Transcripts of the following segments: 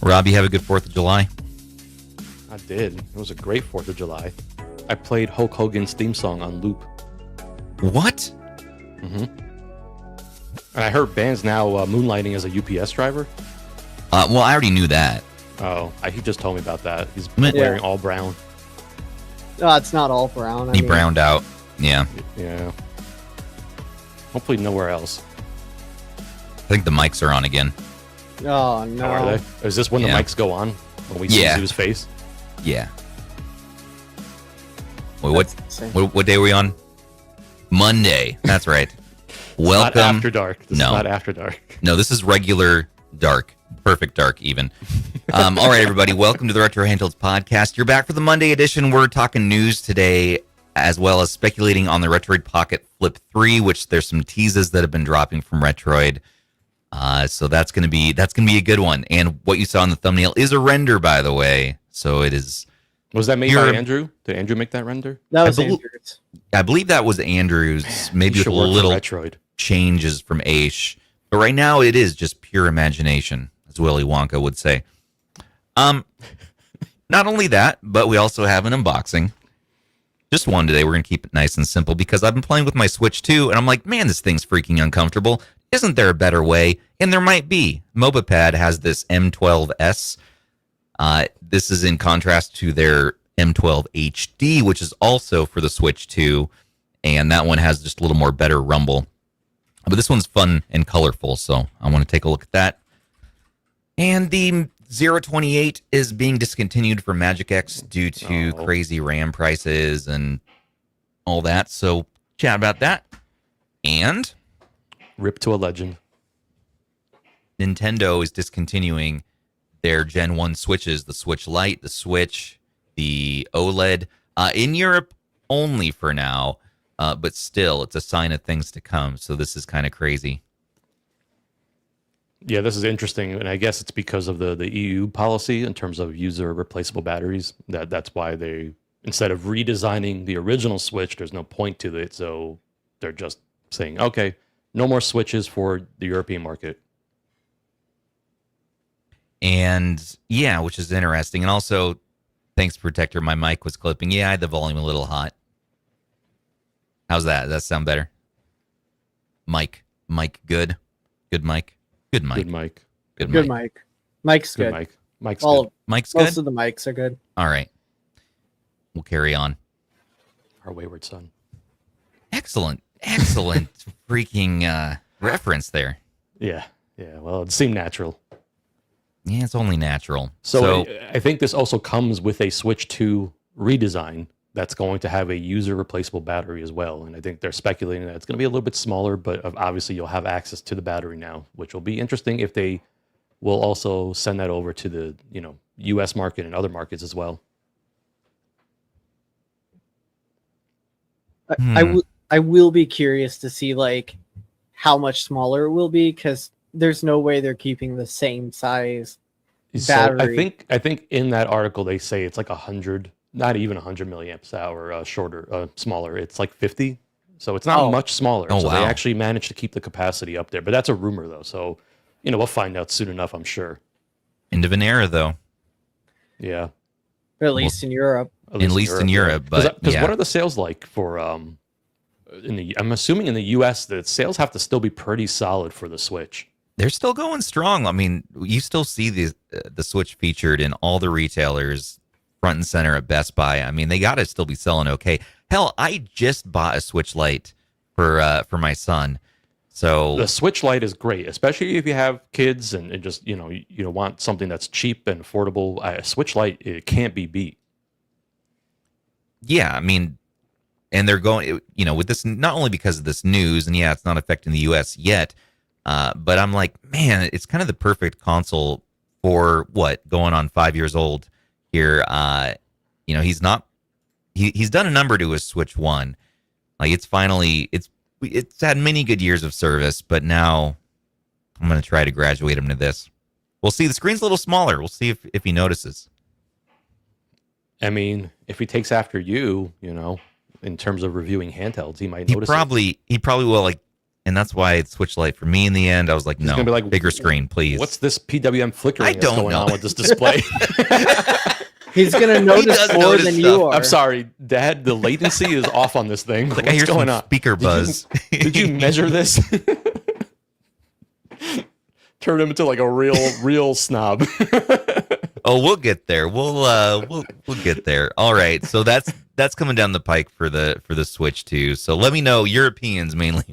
Rob, you have a good 4th of July? I did. It was a great 4th of July. I played Hulk Hogan's theme song on loop. What? Mm-hmm. And I heard bands now moonlighting as a UPS driver. Well, I already knew that. Oh, he just told me about that. He's wearing all brown. Oh, it's not all brown. He browned out. Yeah. Yeah. Hopefully nowhere else. I think the mics are on again. Oh, no. Oh, are they? Is this when the mics go on? When we see Zoo's face? Yeah. Wait, what day are we on? Monday. That's right. Welcome. Not after dark. This is not after dark. No, this is regular dark. Perfect dark, even. All right, everybody. Welcome to the Retro Handhelds Podcast. You're back for the Monday edition. We're talking news today, as well as speculating on the Retroid Pocket Flip 3, which there's some teases that have been dropping from Retroid. So that's gonna be a good one. And what you saw in the thumbnail is a render, by the way. So it is. Was that made by Andrew? Did Andrew make that render? That was Andrew's. I believe that was Andrew's. Maybe with a little Retroid changes from Aish. But right now it is just pure imagination, as Willy Wonka would say. Not only that, but we also have an unboxing. Just one today. We're going to keep it nice and simple because I've been playing with my Switch 2, and I'm like, man, this thing's freaking uncomfortable. Isn't there a better way? And there might be. Mobapad has this M12S. This is in contrast to their M12 HD, which is also for the Switch 2, and that one has just a little more better rumble. But this one's fun and colorful, so I want to take a look at that. And the 028 is being discontinued for MagicX due to crazy RAM prices and all that. So chat about that. And rip to a legend. Nintendo is discontinuing their Gen 1 Switches, the Switch Lite, the Switch, the OLED, in Europe only for now. But still, it's a sign of things to come. So this is kind of crazy. Yeah, this is interesting, and I guess it's because of the EU policy in terms of user replaceable batteries. That's why they, instead of redesigning the original Switch, there's no point to it. So they're just saying, okay, no more Switches for the European market. And yeah, which is interesting. And also, thanks, Protector, my mic was clipping. Yeah, I had the volume a little hot. How's that? Does that sound better? Mike, good? Good mic? Good mic. Good mic. Good mic. Mike's good. Mike's good. Mike's good? Most of the mics are good. All right. We'll carry on. Our wayward son. Excellent freaking reference there. Yeah. Well, it seemed natural. Yeah, it's only natural. So I think this also comes with a Switch 2 redesign that's going to have a user replaceable battery as well. And I think they're speculating that it's going to be a little bit smaller, but obviously you'll have access to the battery now, which will be interesting if they will also send that over to the, US market and other markets as well. I will be curious to see how much smaller it will be, because there's no way they're keeping the same size battery. So I think in that article they say it's like 100, not even 100 milliamps hour smaller. It's like 50. So it's not much smaller. Oh, so wow. They actually managed to keep the capacity up there. But that's a rumor though. So, we'll find out soon enough, I'm sure. End of an era though. Yeah. At least in Europe. At least in Europe. But because what are the sales like for I'm assuming in the US the sales have to still be pretty solid for the Switch. They're still going strong. I mean, you still see the Switch featured in all the retailers, front and center at Best Buy. I mean, they got to still be selling okay. Hell, I just bought a Switch Lite for my son. So the Switch Lite is great, especially if you have kids and just you want something that's cheap and affordable. A Switch Lite, it can't be beat. Yeah, I mean, and they're going, with this, not only because of this news, and yeah, it's not affecting the US yet. But I'm like, man, it's kind of the perfect console for going on 5 years old here. He's done a number to his Switch 1. Like it's had many good years of service, but now I'm going to try to graduate him to this. We'll see. The screen's a little smaller. We'll see if he notices. I mean, if he takes after you, in terms of reviewing handhelds, he might notice. He probably will. Like, And that's why it Switch Lite for me in the end. I was like, He's no, gonna be like, bigger screen, please. What's this PWM flickering I that's don't going know. on with this display? He's gonna notice does more notice than stuff. you are. I'm sorry, Dad. The latency is off on this thing. Like, I hear What's going some on? speaker buzz. Did you measure this? Turn him into like a real snob. Oh, we'll get there. We'll get there. All right. So that's coming down the pike for the Switch 2. So let me know your opinions mainly.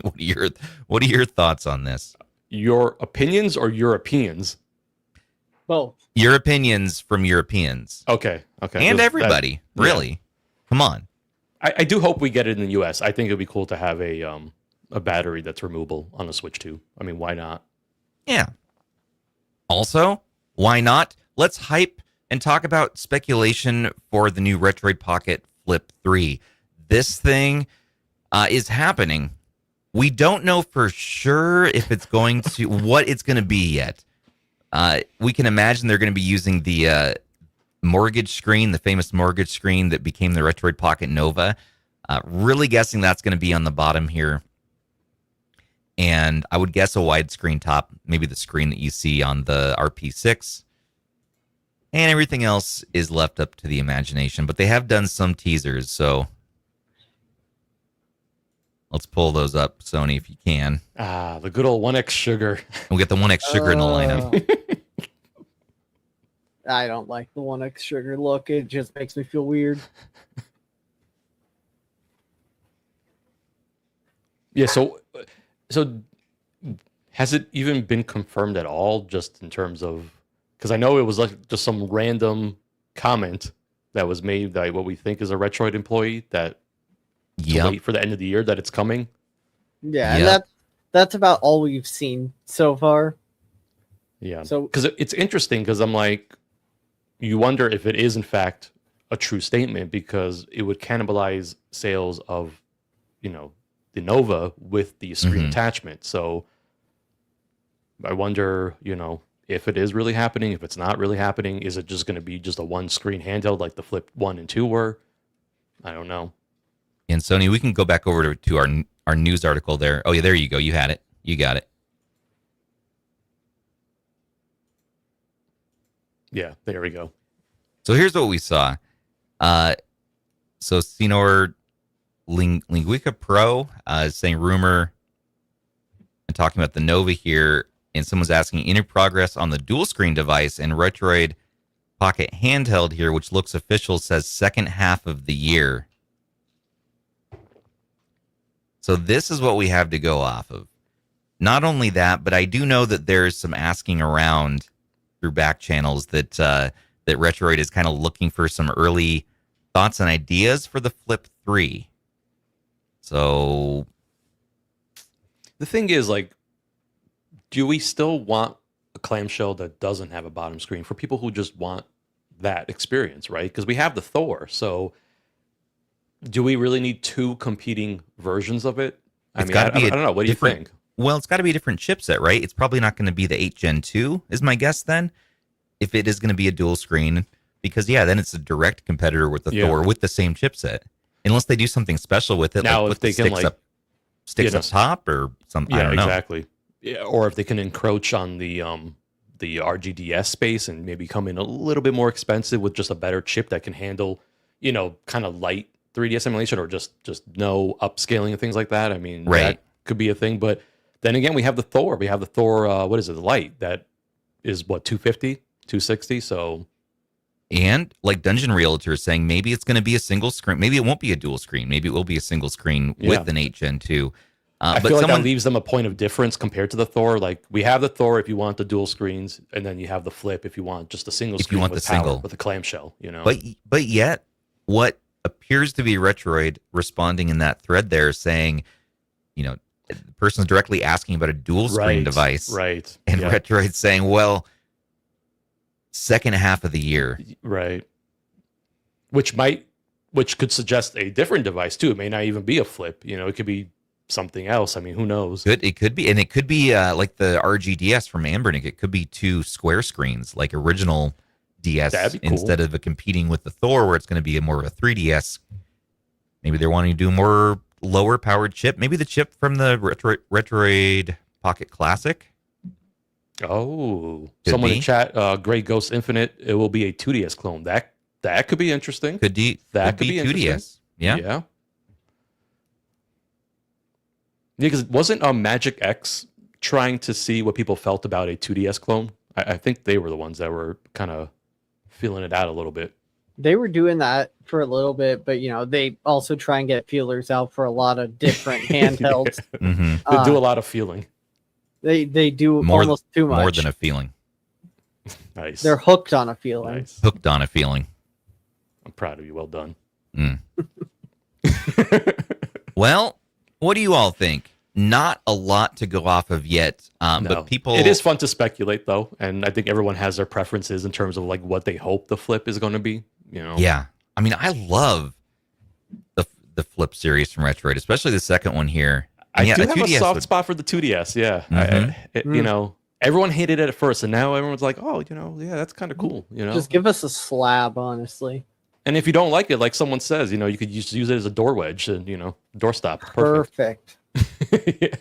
What are your thoughts on this? Your opinions or Europeans? Both. Your opinions from Europeans. Okay. And everybody. Really. Come on. I do hope we get it in the US. I think it'd be cool to have a battery that's removable on a Switch 2. I mean, why not? Yeah. Also, why not? Let's hype and talk about speculation for the new Retroid Pocket Flip 3. This thing is happening. We don't know for sure if it's going to what it's going to be yet. We can imagine they're going to be using the mortgage screen, the famous mortgage screen that became the Retroid Pocket Nova. Really guessing that's going to be on the bottom here. And I would guess a widescreen top, maybe the screen that you see on the RP6. And everything else is left up to the imagination. But they have done some teasers, so let's pull those up, Sony, if you can. The good old 1X sugar. We'll get the 1X sugar in the lineup. I don't like the 1X sugar look. It just makes me feel weird. Yeah, so has it even been confirmed at all, just in terms of, because I know it was like just some random comment that was made by what we think is a Retroid employee that to wait for the end of the year that it's coming. Yeah, and that's about all we've seen so far. Yeah, so because it's interesting, because I'm like, you wonder if it is in fact a true statement, because it would cannibalize sales of, the Nova with the screen attachment. So I wonder, if it is really happening, if it's not really happening, is it just going to be just a one screen handheld like the Flip 1 and 2 were? I don't know. And Sony, we can go back over to our news article there. Oh yeah, there you go. You had it. You got it. Yeah, there we go. So here's what we saw. So Senor Linguica Pro is saying rumor and talking about the Nova here, and someone's asking any progress on the dual screen device, and Retroid Pocket handheld here, which looks official, says second half of the year. So this is what we have to go off of. Not only that, but I do know that there's some asking around through back channels that that Retroid is kind of looking for some early thoughts and ideas for the Flip 3. So the thing is, like, do we still want a clamshell that doesn't have a bottom screen for people who just want that experience, right? Because we have the Thor. So do we really need two competing versions of it? I don't know. What do you think? Well, it's got to be a different chipset, right? It's probably not going to be the 8 Gen 2 is my guess then, if it is going to be a dual screen. Because, then it's a direct competitor with the Thor with the same chipset. Unless they do something special with it, now, like if they can sticks up top or something. I don't know. Exactly. Yeah, or if they can encroach on the RGDS space and maybe come in a little bit more expensive with just a better chip that can handle, kind of light 3DS emulation or just no upscaling and things like that. I mean, that could be a thing. But then again, we have the Thor. We have the Thor. What is it? The Lite that is what 250, 260. So. And like Dungeon Realtor is saying, maybe it's going to be a single screen. Maybe it won't be a dual screen. Maybe it will be a single screen with an 8 Gen 2. I feel like that leaves them a point of difference compared to the Thor. Like, we have the Thor if you want the dual screens, and then you have the Flip if you want just a single screen with a clamshell. But yet, what appears to be Retroid responding in that thread there, saying, the person's directly asking about a dual screen device, right? And Retroid saying, well, second half of the year, right? Which could suggest a different device too. It may not even be a Flip. It could be something else. I mean, who knows? It could be, and it could be like the RGDS from Ambernick. It could be two square screens, like original DS, cool. Instead of competing with the Thor, where it's going to be more of a 3DS. Maybe they're wanting to do more lower powered chip. Maybe the chip from the Retroid Pocket Classic. Oh, Could someone be. in chat, Gray Ghost Infinite, it will be a 2DS clone. That could be interesting. Could be 2DS. Yeah. Yeah. Because wasn't MagicX trying to see what people felt about a 2DS clone? I think they were the ones that were kind of feeling it out a little bit. They were doing that for a little bit, but they also try and get feelers out for a lot of different handhelds. Mm-hmm. They do a lot of feeling. They do almost too much. More than a feeling. Nice. They're hooked on a feeling. Nice. Hooked on a feeling. I'm proud of you. Well done. Well, what do you all think? Not a lot to go off of yet, No. but people. It is fun to speculate, though, and I think everyone has their preferences in terms of like what they hope the flip is going to be. Yeah, I mean, I love the flip series from Retroid, especially the second one here. I And do a have a 2DS soft would- spot for the 2DS. Yeah, Mhm. Everyone hated it at first, and now everyone's like, "Oh, yeah, that's kind of cool." Just give us a slab, honestly. And if you don't like it, like someone says, you could just use it as a door wedge and doorstop. Perfect. Perfect.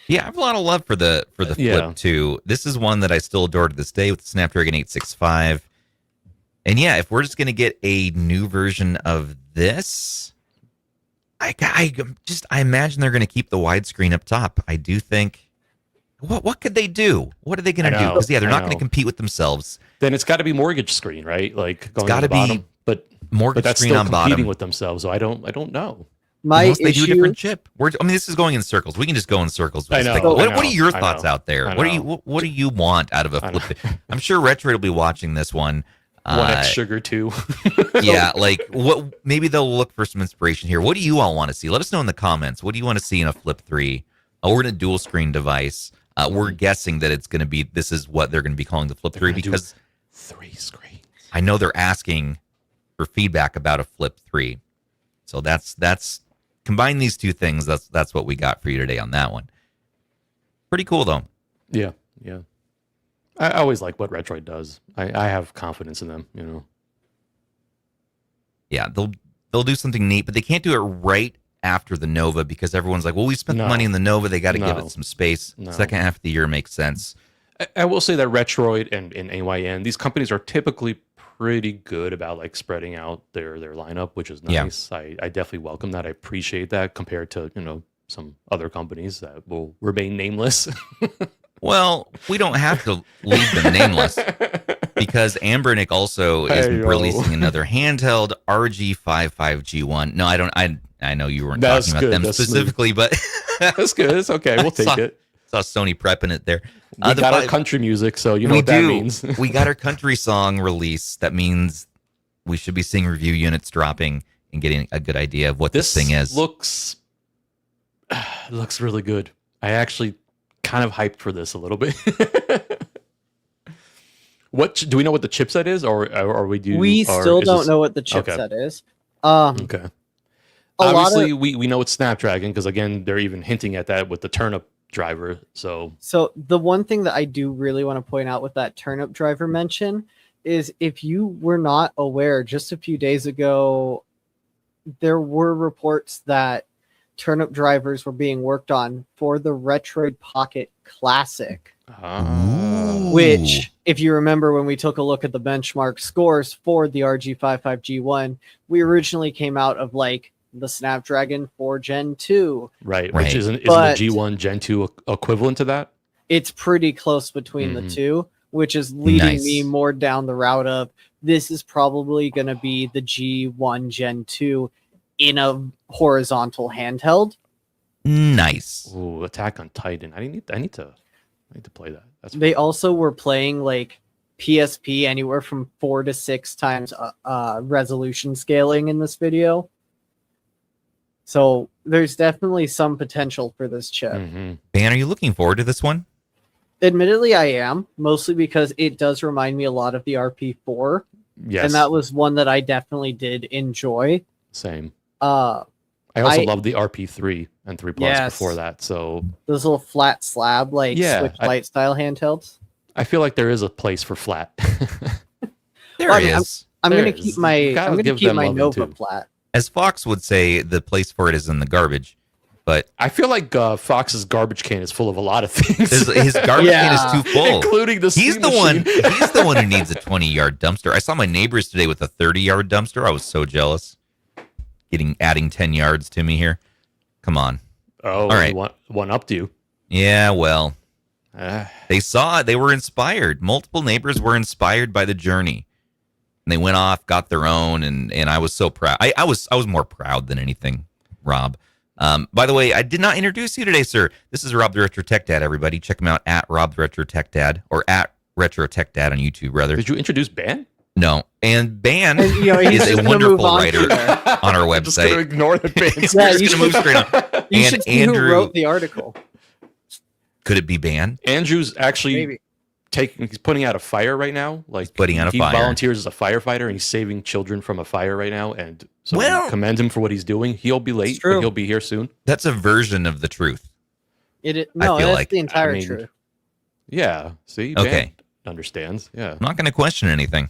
Yeah, I have a lot of love for the Yeah. Flip too. This is one that I still adore to this day with the Snapdragon 865. And yeah, if we're just gonna get a new version of this, I imagine they're gonna keep the widescreen up top. I do think. What could they do? What are they gonna do? Because they're not gonna compete with themselves. Then it's got to be mortgage screen, right? Like going gotta to the bottom, be but Mortgage that's screen still on competing bottom. with themselves. So I don't know. My Unless they do a issue, different chip. This is going in circles. We can just go in circles. I know, Like, I what know, are your I thoughts know, out there? I What know. do you want out of a I know. flip? I'm sure Retroid will be watching this one. 1X sugar too. Yeah, like what? Maybe they'll look for some inspiration here. What do you all want to see? Let us know in the comments. What do you want to see in a Flip 3 or in a dual screen device? We're guessing that it's going to be. This is what they're going to be calling the Flip 3 gonna do because 3 screens. I know they're asking for feedback about a Flip 3. So that's combine these two things. That's what we got for you today on that one. Pretty cool though. Yeah. I always like what Retroid does. I have confidence in them. Yeah, they'll do something neat, but they can't do it right after the Nova because everyone's like, well, we spent the No. money in the Nova. They got to give No. it some space. No. Second half of the year makes sense. I will say that Retroid and AYN, these companies are typically pretty good about like spreading out their lineup, which is Yeah. nice. I definitely welcome that. I appreciate that compared to some other companies that will remain nameless. Well, we don't have to leave them nameless because Ambernick also is Hey-yo. releasing another handheld RG55G1. No, I don't. I know you weren't That's talking about good. them That's specifically, but That's good. It's okay. We'll take it. saw Sony prepping it there. We The got our fi- country music, so you know we what that do. means. We got our country song release. That means we should be seeing review units dropping and getting a good idea of what this thing is. looks really good. I actually kind of hyped for this a little bit. What do we know what the chipset is, or we do? we or still is don't this- know what the Okay. chipset is. Okay. A lot Obviously, of we know it's Snapdragon because again, they're even hinting at that with the turnip driver. So So the one thing that I do really want to point out with that turnip driver mention is if you were not aware, just a few days ago, there were reports that turnip drivers were being worked on for the Retroid Pocket Classic, Ooh. which, if you remember when we took a look at the benchmark scores for the RG55G1, we originally came out of like the Snapdragon 4 Gen 2. right, Right. which isn't But- the G1 Gen 2 equivalent to that? It's pretty close between the Mhm. two, which is leading Nice. me more down the route of this is probably going to be the G1 Gen 2 in a horizontal handheld. Nice. Ooh, Attack on Titan. I need to play that. That's They fun. also were playing like PSP anywhere from 4 to 6 times resolution scaling in this video. So there's definitely some potential for this chip. Mhm. Ben, are you looking forward to this one? Admittedly, I am, mostly because it does remind me a lot of the RP4. Yes, And that was one that I definitely did enjoy. same. I I also love the RP3 and 3 Plus Yes. before that. So those little flat slab like Yeah, Switch Lite style handhelds. I feel like there is a place for flat. There Well, I is. mean, I'm There gonna is. keep my You gotta give them Nova loving, too. flat. As Fox would say, the place for it is in the garbage. But I feel like Fox's garbage can is full of a lot of things. his garbage can is too full, including the he's steam the one. machine. He's the one who needs a 20-yard dumpster. I saw my neighbors today with a 30-yard dumpster. I was so jealous. Adding 10 yards to me here. Come on. Oh, all right. One up to you. Yeah, well, they saw it. They were inspired. Multiple neighbors were inspired by the journey. And they went off, got their own, and I was so proud. I was more proud than anything, Rob. By the way, I did not introduce you today, sir. This is Rob the Retro Tech Dad, everybody. Check him out at Rob the Retro Tech Dad, or at Retro Tech Dad on YouTube, rather. Did you introduce Ban? No. And Ban And, is a wonderful writer on our I'm just going to website. ignore the Ban. He's Yeah, just you going to move straight on. You And should see Andrew, who wrote the article. could it be Ban? Andrew's actually Maybe. he's putting out a fire right now. Like putting out a he fire. volunteers as a firefighter and he's saving children from a fire right now. And so Well- we commend him for what he's doing. He'll be late, true. but he'll be here soon. That's a version of the truth. No, feel that's like- the entire I mean, truth. Yeah. See, Okay. Ban understands. Yeah. I'm not going to question anything.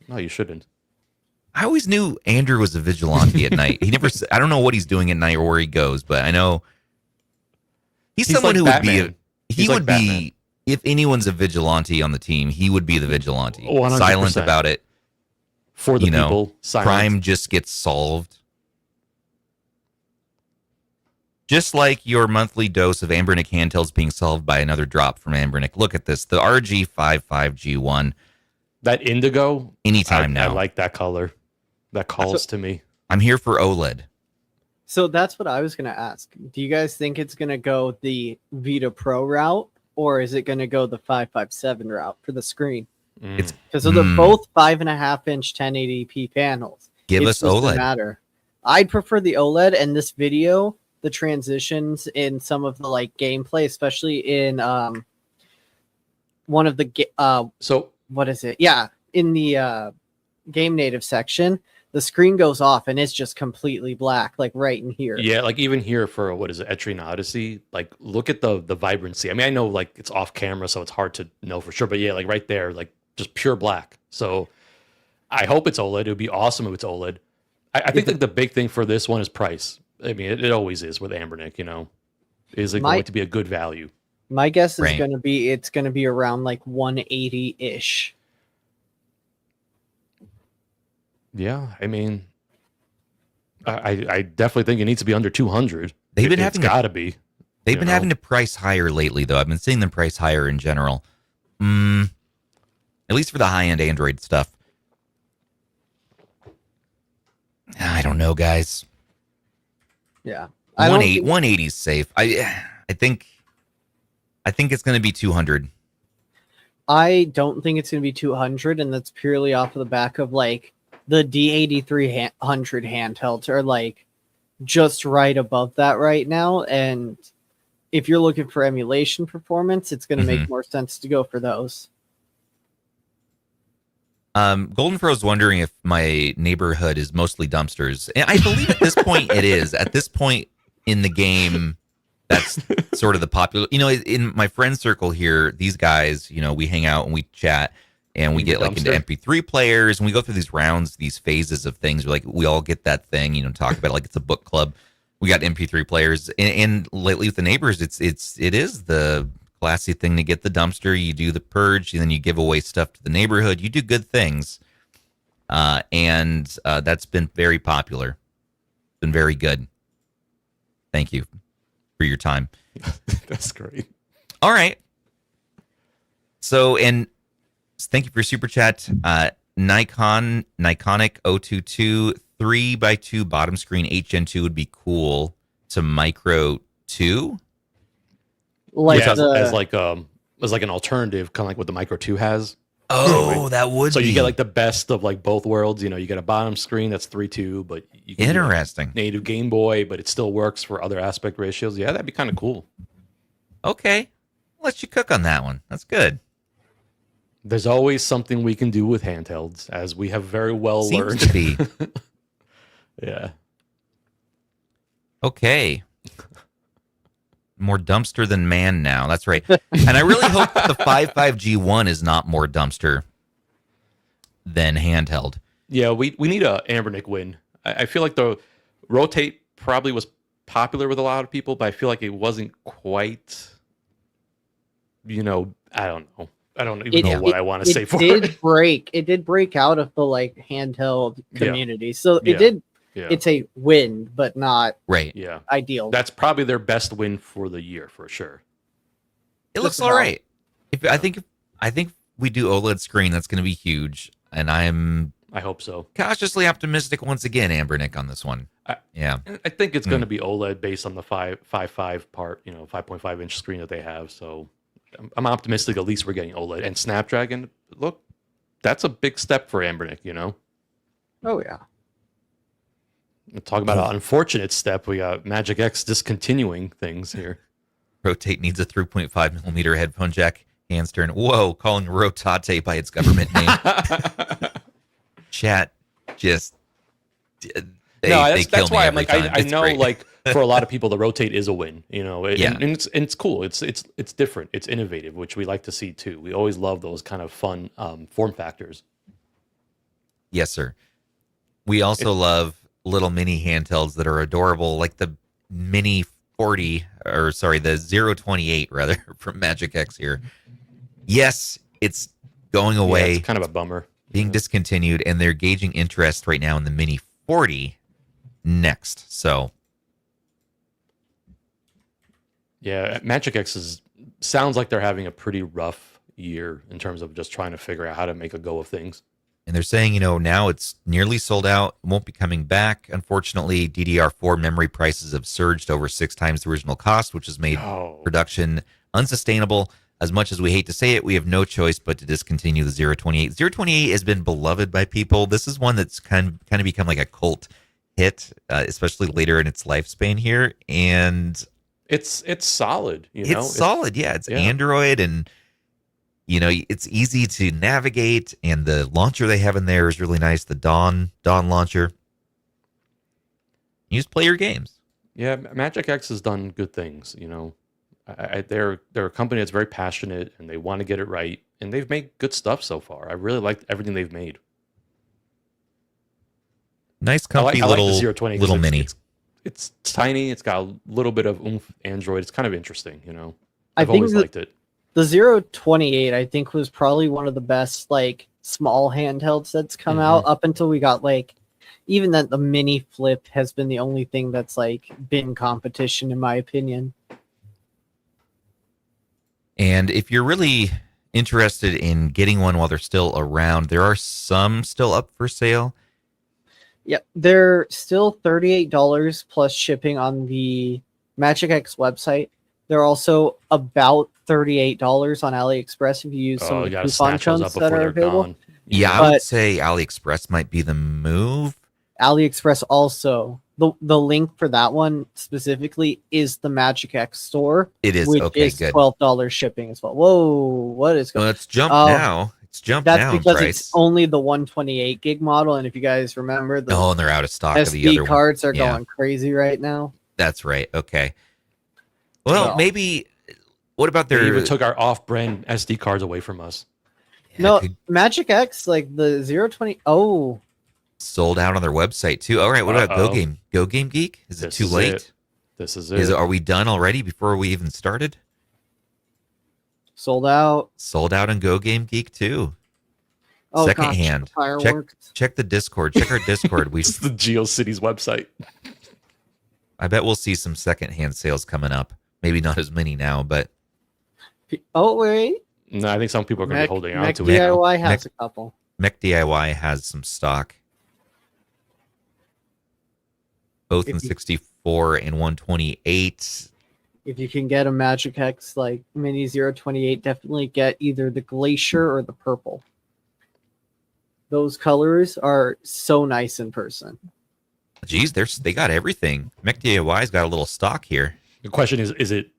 No, you shouldn't. I always knew Andrew was a vigilante at night. He never. I don't know what he's doing at night or where he goes, but I know he's someone like who Batman. would be. He He's like would Batman. be. If anyone's a vigilante on the team, he would be the vigilante. 100%. Silent about it. For the You know, people, silent. Crime just gets solved. Just like your monthly dose of Ambernick handhelds being solved by another drop from Ambernick. Look at this. The RG55G1. That indigo, Anytime I now. like that color. That calls to me. I'm here for OLED. So that's what I was going to ask. Do you guys think it's going to go the Vita Pro route, or is it going to go the 557 route for the screen? It's Because they're both 5.5-inch 1080p panels. Give It us doesn't OLED. matter. I'd prefer the OLED, and this video, the transitions in some of the like gameplay, especially in one of the So what is it? Yeah, in the game native section, the screen goes off and it's just completely black, like right in here. yeah, like even here for what is it, Etrian Odyssey? Like look at the vibrancy. I mean, I know like it's off camera, so it's hard to know for sure. But yeah, like right there, like just pure black. So I hope it's OLED. It would be awesome if it's OLED. I think like the big thing for this one is price. I mean, it always is with Ambernick. You know, is it going to be a good value? My guess is Right. it's going to be around like 180 ish. Yeah, I mean, I definitely think it needs to be under 200. They've been It's having to- got to be. They've you been know? having to price higher lately, though. I've been seeing them price higher in general. At least for the high-end Android stuff. I don't know, guys. Yeah. I don't think- 180 is safe. I think it's going to be 200. I don't think it's going to be 200, and that's purely off of the back of like the D8300 handhelds are like just right above that right now. And if you're looking for emulation performance, it's going to make more sense to go for those. Golden Fro's wondering if my neighborhood is mostly dumpsters. And I believe at this point it is. At this point in the game, that's sort of the popular. You know, in my friend circle here, these guys, you know, we hang out and we chat and we get like into MP3 players and we go through these rounds, these phases of things. Like we all get that thing, you know, talk about it like it's a book club. We got MP3 players, and lately with the neighbors, it is the classy thing to get the dumpster. You do the purge, and then you give away stuff to the neighborhood. You do good things, and that's been very popular. Been very good. Thank you for your time. That's great. All right. So, and thank you for your super chat. Nikonic 022 3x2 bottom screen HN2 would be cool to Micro 2. Like Yeah, the, as like an alternative, kind of like what the Micro 2 has. Oh, that would So be. you get like the best of like both worlds. You know, you get a bottom screen that's 3:2, but you can do, like, Interesting. native Game Boy, but it still works for other aspect ratios. Yeah, that'd be kind of cool. Okay. I'll let you cook on that one. That's good. There's always something we can do with handhelds, as we have very well Seems learned. to be. Yeah. Okay. More dumpster than man now. That's right. And I really hope that the 55G1 is not more dumpster than handheld. Yeah, we need a Ambernick win. I feel like the Rotate probably was popular with a lot of people, but I feel like it wasn't quite, I don't know. I don't even know what I want to say for it. It did break out of the like handheld community. So it did. Yeah. It's a win, but not Yeah. ideal. That's probably their best win for the year for sure. It looks all right. I think we do OLED screen, that's going to be huge, and I hope so. Cautiously optimistic once again, Ambernick, on this one. I think it's going to be OLED based on the 5.5 part, 5.5 inch screen that they have. So I'm optimistic. At least we're getting OLED and Snapdragon. Look, that's a big step for Ambernick. Oh yeah. Talk about an unfortunate step. We got MagicX discontinuing things here. Rotate needs a 3.5 millimeter headphone jack. Hands turn. Whoa, calling Rotate by its government name. Chat just that's why I'm like I know great. like for a lot of people the Rotate is a win. Yeah. And it's cool. It's different. It's innovative, which we like to see too. We always love those kind of fun form factors. Yes, sir. We also love little mini handhelds that are adorable, like the Mini 40, or sorry, the 028 rather, from MagicX here. Yes, it's going away. Yeah, it's kind of a bummer. Being discontinued, and they're gauging interest right now in the Mini 40 next. So, yeah, MagicX sounds like they're having a pretty rough year in terms of just trying to figure out how to make a go of things. and they're saying, now it's nearly sold out, won't be coming back. Unfortunately, DDR4 memory prices have surged over 6 times the original cost, which has made production unsustainable. As much as we hate to say it, we have no choice but to discontinue the 028. 028 has been beloved by people. This is one that's kind of become like a cult hit, especially later in its lifespan here. And it's solid. It's solid. Yeah, it's Android, and it's easy to navigate, and the launcher they have in there is really nice. The Dawn launcher. You just play your games. Yeah, MagicX has done good things. They're a company that's very passionate, and they want to get it right, and they've made good stuff so far. I really liked everything they've made. Nice, comfy I like little the 020 little mini. It's tiny. It's got a little bit of oomph. Android. It's kind of interesting. I've always liked it. The 028, I think, was probably one of the best small handhelds that's come out up until we got even that the mini flip has been the only thing that's been competition, in my opinion. And if you're really interested in getting one while they're still around, there are some still up for sale. Yep, they're still $38 plus shipping on the MagicX website. They're also about $38 on AliExpress if you use some of the coupon codes that are available. Gone. Yeah, I would say AliExpress might be the move. AliExpress also. The link for that one specifically is the MagicX store. It is, which okay, is good. $12 shipping as well. Whoa, what is going on? Well, it's jumped now. It's jumped That's down because price. it's only the 128 gig model, and if you guys remember, the and they're out of stock of the SD other cards one. are going crazy right now. That's right. Okay. Well, maybe. What about They their? even took our off-brand SD cards away from us. No, MagicX, the 020. Oh, sold out on their website too. All right. What about Go Game? Go Game Geek? Is it too late? This is it. Are we done already before we even started? sold out. Sold out on Go Game Geek too. Oh, Secondhand. Fireworks. Check the Discord. Check our Discord. It's the GeoCities website. I bet we'll see some secondhand sales coming up. Maybe not as many now, but Oh wait, No, I think some people are going to be holding on Mech to it. DIY has a couple. Mech DIY has some stock. Both in 64 and 128. If you can get a MagicX Mini 028, definitely get either the Glacier or the purple. Those colors are so nice in person. Geez, they got everything. Mech DIY's got a little stock here. The question is it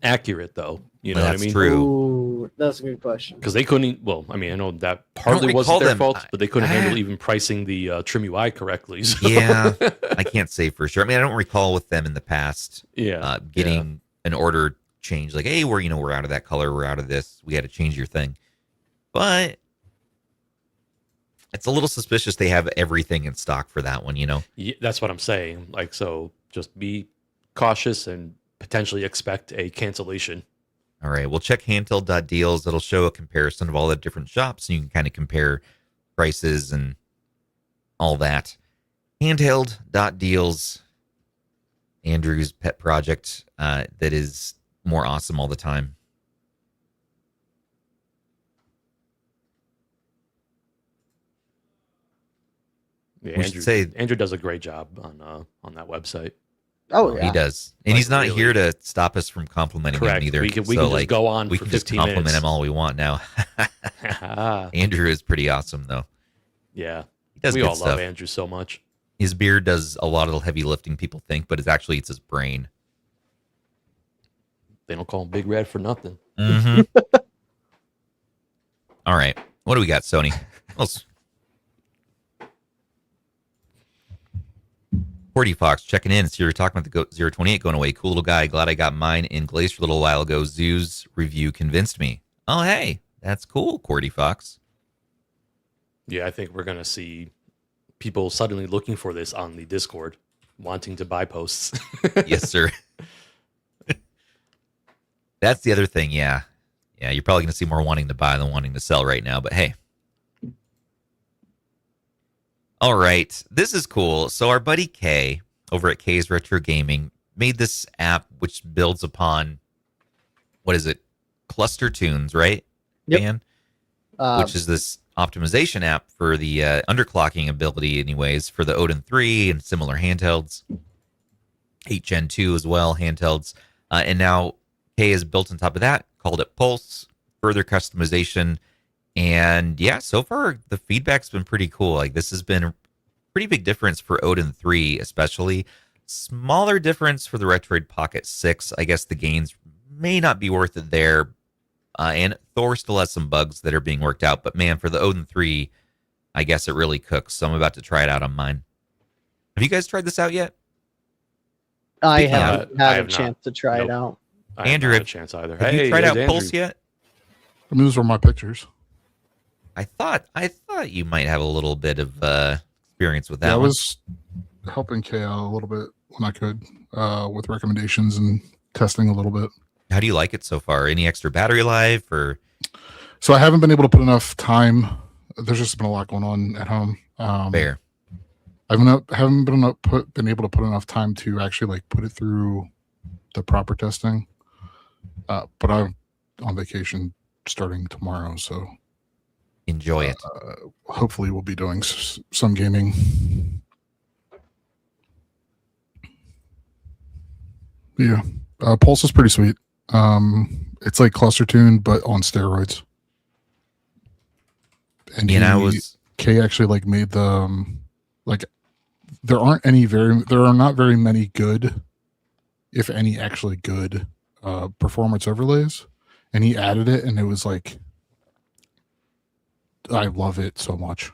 accurate though? You know what I mean? True. Ooh, that's a good question. Because they couldn't. Well, I mean, I know that partly wasn't their fault, but they couldn't handle even pricing the Trim UI correctly. So. Yeah, I can't say for sure. I mean, I don't recall with them in the past. Getting an order changed, like, hey, we're out of that color, we're out of this. We had to change your thing. But It's a little suspicious they have everything in stock for that one, you know? Yeah, that's what I'm saying. Like, so just be cautious and potentially expect a cancellation. All right, we'll check handheld.deals. It'll show a comparison of all the different shops, and you can kind of compare prices and all that. Handheld.deals, Andrew's pet project that is more awesome all the time. Yeah, We should say Andrew does a great job on that website. Oh yeah. he does, and Like, he's not really. here to stop us from complimenting Correct. him either. We can just go on We for can just 15 compliment minutes. him all we want now. Andrew is pretty awesome, though. Yeah, He does we good all stuff. love Andrew so much. His beard does a lot of the heavy lifting people think, but it's his brain. They don't call him Big Red for nothing. Mm-hmm. All right, what do we got, Sony? Let's. 40 Fox checking in. So you're talking about the 028 going away. Cool little guy. Glad I got mine in Glacier a little while ago. Zoo's review convinced me. Oh, hey, that's cool, Cordy Fox. Yeah, I think we're gonna see people suddenly looking for this on the Discord, wanting to buy posts. Yes, sir. That's the other thing. Yeah. Yeah, you're probably going to see more wanting to buy than wanting to sell right now, but hey. All right, this is cool. So our buddy Kay over at Kay's Retro Gaming made this app which builds upon, what is it? Cluster Tunes, right? Yep. Dan? Uh, Which is this optimization app for the underclocking ability anyways for the Odin 3 and similar handhelds. 8 Gen 2 as well, handhelds. And now Kay has built on top of that, called it Pulse, further customization. And yeah, so far the feedback's been pretty cool. Like this has been a pretty big difference for Odin 3, especially. Smaller difference for the Retroid Pocket 6. I guess the gains may not be worth it there. And Thor still has some bugs that are being worked out. But man, for the Odin 3, I guess it really cooks. So I'm about to try it out on mine. Have you guys tried this out yet? I Speaking haven't of- I had have a not. chance to try it Nope. out. I Andrew, haven't had a chance either. Have you tried there's out Andrew. Pulse yet? I mean, those are my pictures. I thought you might have a little bit of experience with that I one. was helping Kay out a little bit when I could with recommendations and testing a little bit. How do you like it so far? Any extra battery life or? So I haven't been able to put enough time. There's just been a lot going on at home. Fair. I haven't been able to put enough time to actually like put it through the proper testing. But I'm on vacation starting tomorrow, so Enjoy it. hopefully we'll be doing some gaming. Yeah, Pulse is pretty sweet. It's like cluster tune but on steroids. And Kay actually like made the like there are not very many good, if any actually good performance overlays, and he added it and it was like I love it so much.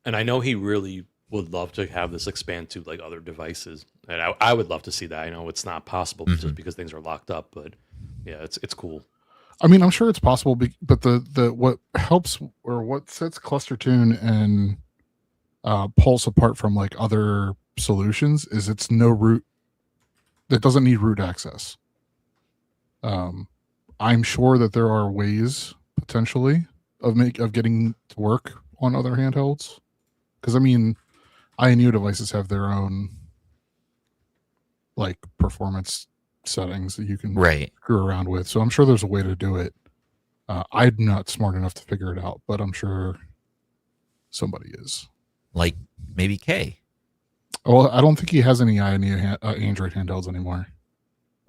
And I know he really would love to have this expand to like other devices, and I would love to see that. I know it's not possible just because things are locked up, but yeah, it's cool. I mean, I'm sure it's possible, but the what helps or what sets cluster tune and Pulse apart from like other solutions is it's no root. It doesn't need root access. I'm sure that there are ways potentially of getting to work on other handhelds, because I mean, INU devices have their own like performance settings that you can screw around with. So I'm sure there's a way to do it. I'm not smart enough to figure it out, but I'm sure somebody is. Like maybe Kay. Well, I don't think he has any INU Android handhelds anymore.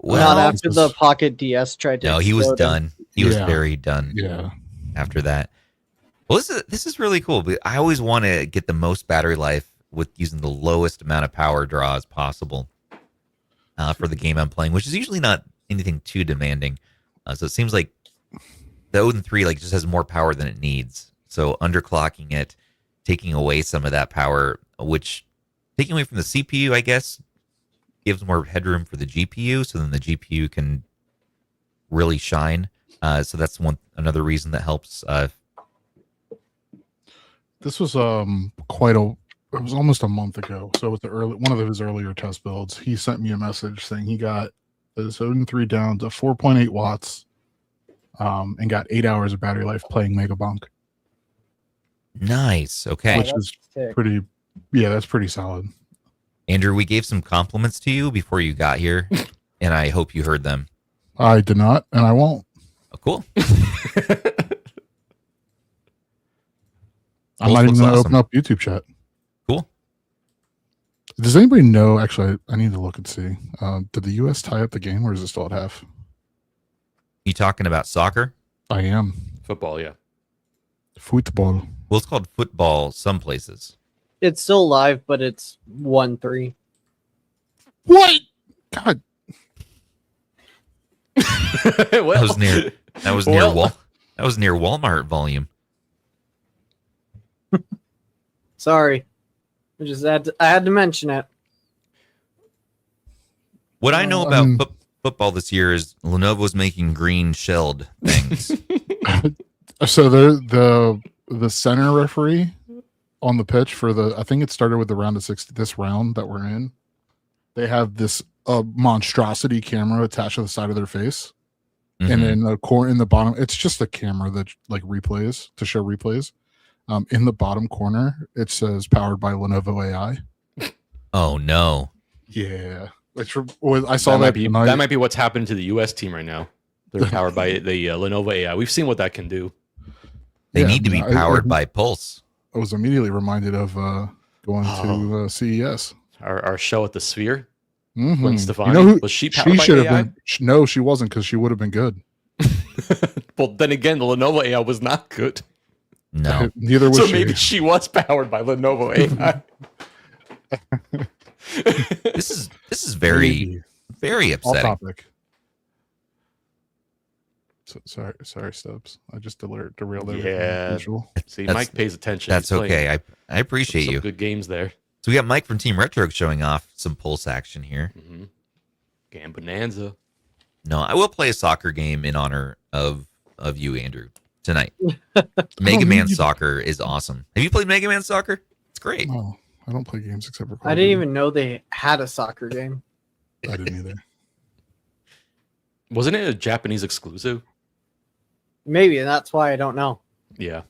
Not after the Pocket DS tried to. No, he was done. He was Yeah. very done. Yeah. After that. Well, this is really cool. But I always want to get the most battery life with using the lowest amount of power draw as possible for the game I'm playing, which is usually not anything too demanding. So it seems like the Odin 3 like just has more power than it needs. So underclocking it, taking away some of that power, which taking away from the CPU, I guess, gives more headroom for the GPU. So then the GPU can really shine. So that's another reason that helps. This was it was almost a month ago. So with one of his earlier test builds, he sent me a message saying he got his Odin 3 down to 4.8 watts, and got 8 hours of battery life playing Megabunk, Nice. Okay. which is sick. pretty. Yeah, that's pretty solid. Andrew, we gave some compliments to you before you got here, and I hope you heard them. I did not, and I won't. Oh, cool. I'm not even looks going to awesome. open up YouTube chat. Cool. Does anybody know? Actually, I need to look and see. Did the U.S. tie up the game, or is it still at half? You talking about soccer? I am. Football, yeah. Football. Well, it's called football some places. It's still live, but it's 1-3. What? God. That was near. That was near That was near Walmart volume. Sorry, I had to mention it. What I know about football this year is Lenovo's making green shelled things. So the center referee on the pitch for I think it started with the round of 60. This round that we're in, they have this monstrosity camera attached to the side of their face, and Mhm. in the bottom, it's just a camera that like replays to show replays. In the bottom corner, it says powered by Lenovo AI. Oh no. Yeah, I saw that. That might be what's happening to the U.S. team right now. They're powered by the Lenovo AI. We've seen what that can do. They Yeah, need to be powered by Pulse. I was immediately reminded of going to CES. Our show at the Sphere. Mhm. Gwen Stefani. You know who, Was she she powered by should AI? have been. No, she wasn't, because she would have been good. Well, then again, the Lenovo AI was not good. No. Neither was So she. maybe she was powered by Lenovo AI. This is very Maybe. very Off upsetting. topic. Sorry, Stubbs. I just derailed everything. Yeah. As usual. See, That's- Mike pays attention. That's He's playing okay. I appreciate some you. good games there. So we got Mike from Team Retro showing off some Pulse action here. Mm-hmm. Game Bonanza. No, I will play a soccer game in honor of you, Andrew, tonight. Mega Man Soccer is awesome. Have you played Mega Man Soccer? It's great. No, I don't play games except for. Call I of didn't Duty. even know they had a soccer game. I didn't either. Wasn't it a Japanese exclusive? Maybe, and that's why I don't know. Yeah.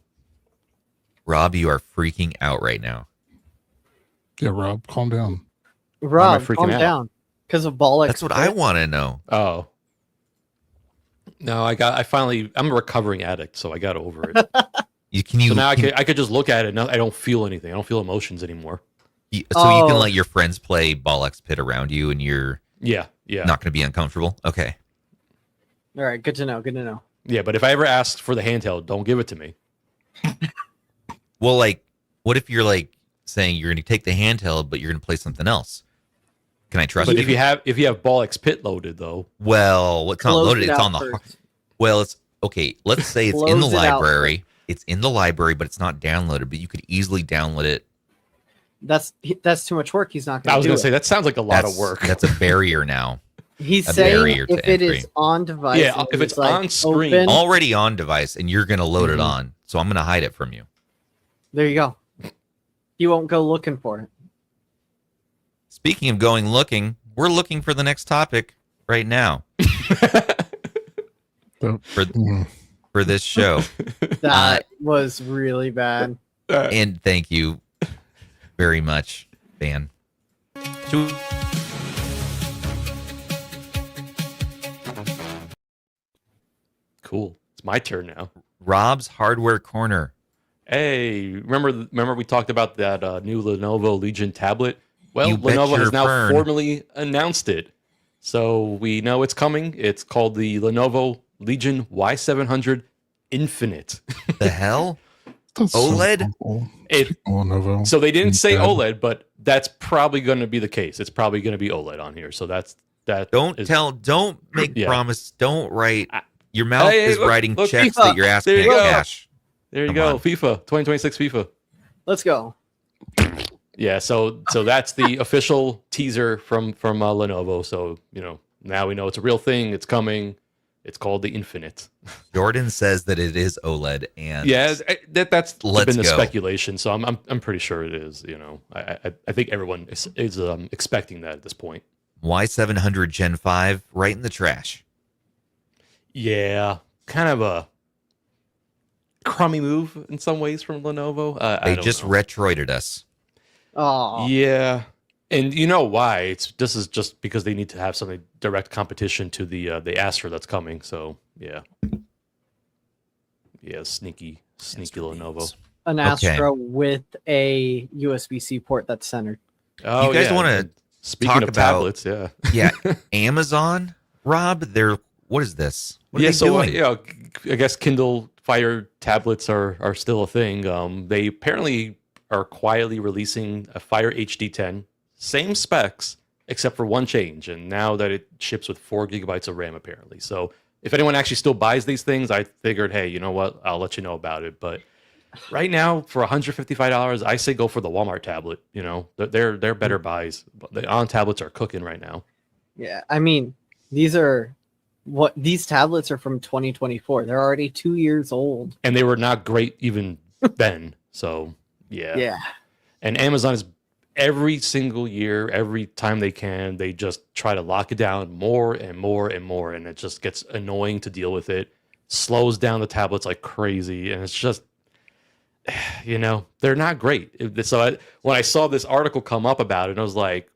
Rob, you are freaking out right now. Yeah, Rob, calm down. Rob, freaking calm out? down. Because of Bollocks. That's what I want to know. Oh. No, I'm a recovering addict, so I got over it. So now I could just look at it and I don't feel anything. I don't feel emotions anymore. You can Oh. let your friends play Ball X Pit around you and you're Yeah. not going to be uncomfortable? Okay. All right, good to know. Good to know. Yeah, but if I ever ask for the handheld, don't give it to me. Well, like, what if you're like saying you're going to take the handheld, but you're going to play something else? Can I trust But you? if you have Ball X Pit loaded though, Well, it's not Close loaded. it It's out on the. first. Well, it's okay. Let's say it's in the Close it out library. It's in the library, but it's not downloaded. But you could easily download it. That's too much work. He's not I going was to do going it. to say that sounds like a lot of work. That's a barrier now. He's a saying barrier to if it is entry. on device. Yeah, and if it's like on screen. open, Already on device, and you're going to load it Mhm. on. So I'm going to hide it from you. there you go. He won't go looking for it. Speaking of going looking, we're looking for the next topic right now So, for mm, for this show. That was really bad. And thank you very much, Dan. Should we- Cool. It's my turn now. Rob's Hardware Corner. Hey, remember we talked about that new Lenovo Legion tablet? Well, You bet Lenovo your has now fern. formally announced it. So we know it's coming. It's called the Lenovo Legion Y700 Infinite. The hell? that's OLED? cool. It, Lenovo. so they didn't say Bad. OLED, but that's probably going to be the case. It's probably going to be OLED on here. So that. Don't is- make Yeah. promise. Don't write. I- Your mouth Hey, is look, writing look, checks FIFA. that you're asking There you in go. cash. There you Come go. on. FIFA 2026 FIFA. Let's go. Yeah, so that's the official teaser from Lenovo. So now we know it's a real thing. It's coming. It's called the Infinite. Jordan says that it is OLED, and Yeah, that's Let's been the go. speculation. So I'm pretty sure it is. You know, I think everyone is expecting that at this point. Y700 Gen 5 right in the trash. Yeah, kind of a crummy move in some ways from Lenovo. I They don't just know. retroided us. Oh, Yeah, and you know why? This is just because they need to have something direct competition to the Astra that's coming. So yeah, sneaky Astra Lenovo. beans. an Okay. Astra with a USB-C port that's centered. Oh, You guys yeah, wanna and speaking talk of about- tablets? Yeah, Yeah, Amazon, Rob, what is this? What are yeah. they So doing? you know, I guess Kindle Fire tablets are still a thing. They apparently are quietly releasing a Fire HD 10, same specs except for one change, and now that it ships with 4 gigabytes of RAM apparently. So if anyone actually still buys these things, I figured, hey, you know what? I'll let you know about it. But right now, for $155, I say go for the Walmart tablet. You know, they're better buys. The on tablets are cooking right now. Yeah, I mean, these tablets are from 2024. They're already 2 years old. And they were not great even then. So Yeah. And Amazon is every single year, every time they can, they just try to lock it down more and more and more. And it just gets annoying to deal with it, slows down the tablets like crazy. And it's just, you know, they're not great. So when I saw this article come up about it, I was like,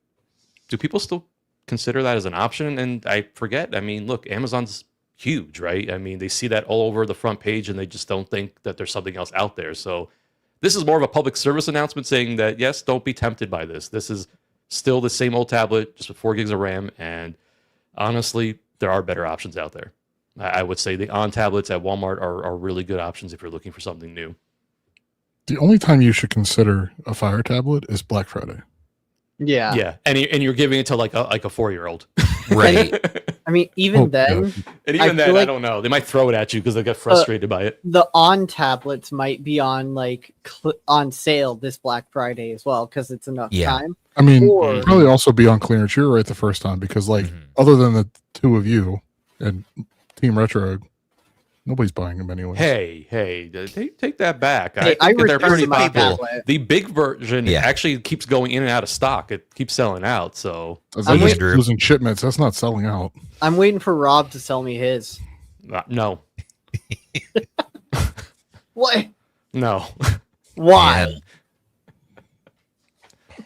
do people still consider that as an option? And I forget. I mean, look, Amazon's huge, right? I mean, they see that all over the front page and they just don't think that there's something else out there. So this is more of a public service announcement saying that, yes, don't be tempted by this. This is still the same old tablet, just with 4 gigs of RAM. And honestly, there are better options out there. I would say the on tablets at Walmart are really good options if you're looking for something new. The only time you should consider a Fire tablet is Black Friday. Yeah. Yeah, and you're giving it to like a 4-year-old. Right. I mean, even Oh, then, yeah. And I even then, feel I like- don't know. They might throw it at you because they get frustrated by it. the on tablets might be on on sale this Black Friday as well because it's enough Yeah. time. I mean, Or- it'd probably also be on clearance. You're right the first time because, like, Mhm. other than the two of you and Team Retro, nobody's buying them anyway. Hey, take that back. Hey, I think that they're returned pretty my people. popular. tablet. The big version Yeah. actually keeps going in and out of stock. It keeps selling out. So That's I'm like Andrew. losing shipments. That's not selling out. I'm waiting for Rob to sell me his. no. What? No. Why? And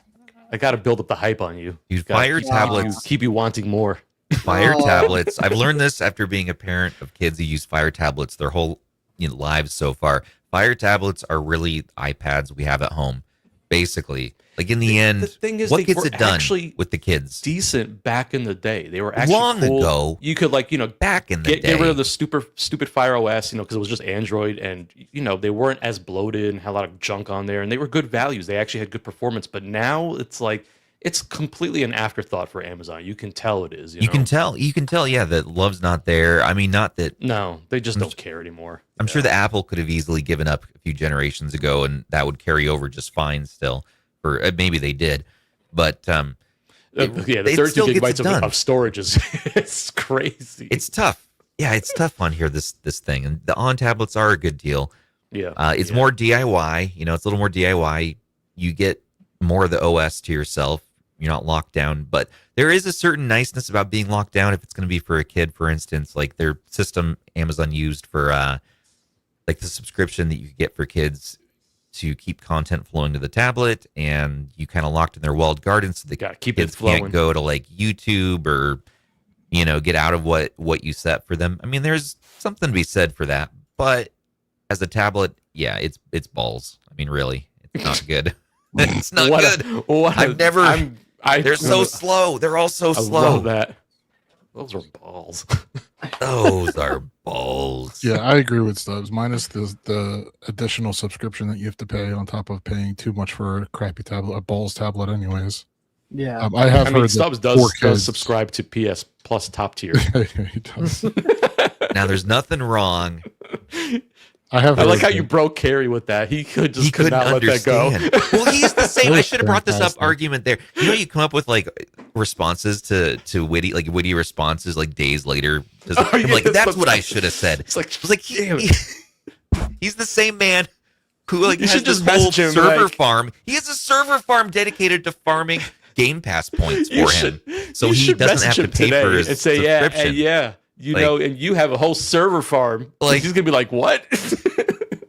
I got to build up the hype on you. Dude, Gotta Fire keep tablets, keep you wanting more. Fire Oh. tablets. I've learned this after being a parent of kids who use Fire tablets their whole lives so far. Fire tablets are really iPads we have at home, basically. Like in the end, thing is, what they gets were it done actually with the kids? decent back in the day. They were actually Long cool. ago. You could Back in the get day, rid of the stupid Fire OS, because it was just Android, and they weren't as bloated and had a lot of junk on there, and they were good values. They actually had good performance, but now it's like it's completely an afterthought for Amazon. You can tell it is. you can tell. Yeah, that love's not there. I mean, not that. No, they just don't care anymore. I'm sure the Apple could have easily given up a few generations ago, and that would carry over just fine still. Or maybe they did, but Yeah, the it 32 still gets gigabytes it done. of storage is it's crazy. it's tough. Yeah, it's tough on here. This thing, and the on tablets are a good deal. yeah, It's yeah. more DIY. It's a little more DIY. You get more of the OS to yourself. You're not locked down, but there is a certain niceness about being locked down if it's going to be for a kid, for instance, like their system Amazon used for like the subscription that you could get for kids to keep content flowing to the tablet, and you kind of locked in their walled garden so the Gotta keep it kids flowing. can't go to like YouTube or get out of what you set for them. I mean, there's something to be said for that, but as a tablet, yeah, it's balls. I mean, really, it's not good. It's not good. I've never- They're so slow. They're all so I slow. love that. Those are balls. Those are balls. Yeah, I agree with Stubbs. Minus the additional subscription that you have to pay on top of paying too much for a crappy tablet, a balls tablet, anyways. Yeah. I have I heard mean, that Stubbs poor does kids- subscribe to PS Plus top tier. he does. Now, there's nothing wrong. I like how you broke Carrie with that. He could not let that go. Well, he's the same. I should have brought this up fantastic. argument there. You know, you come up with like responses to witty responses like days later. I'm like, that's what I should have said. It's like, he's the same man who like You has should this just whole message him, server like- farm. He has a server farm dedicated to farming Game Pass points for him, so you he should doesn't have message to him pay for today his and say, subscription. you Like- know, and you have a whole server farm. Like- He's gonna be like, what?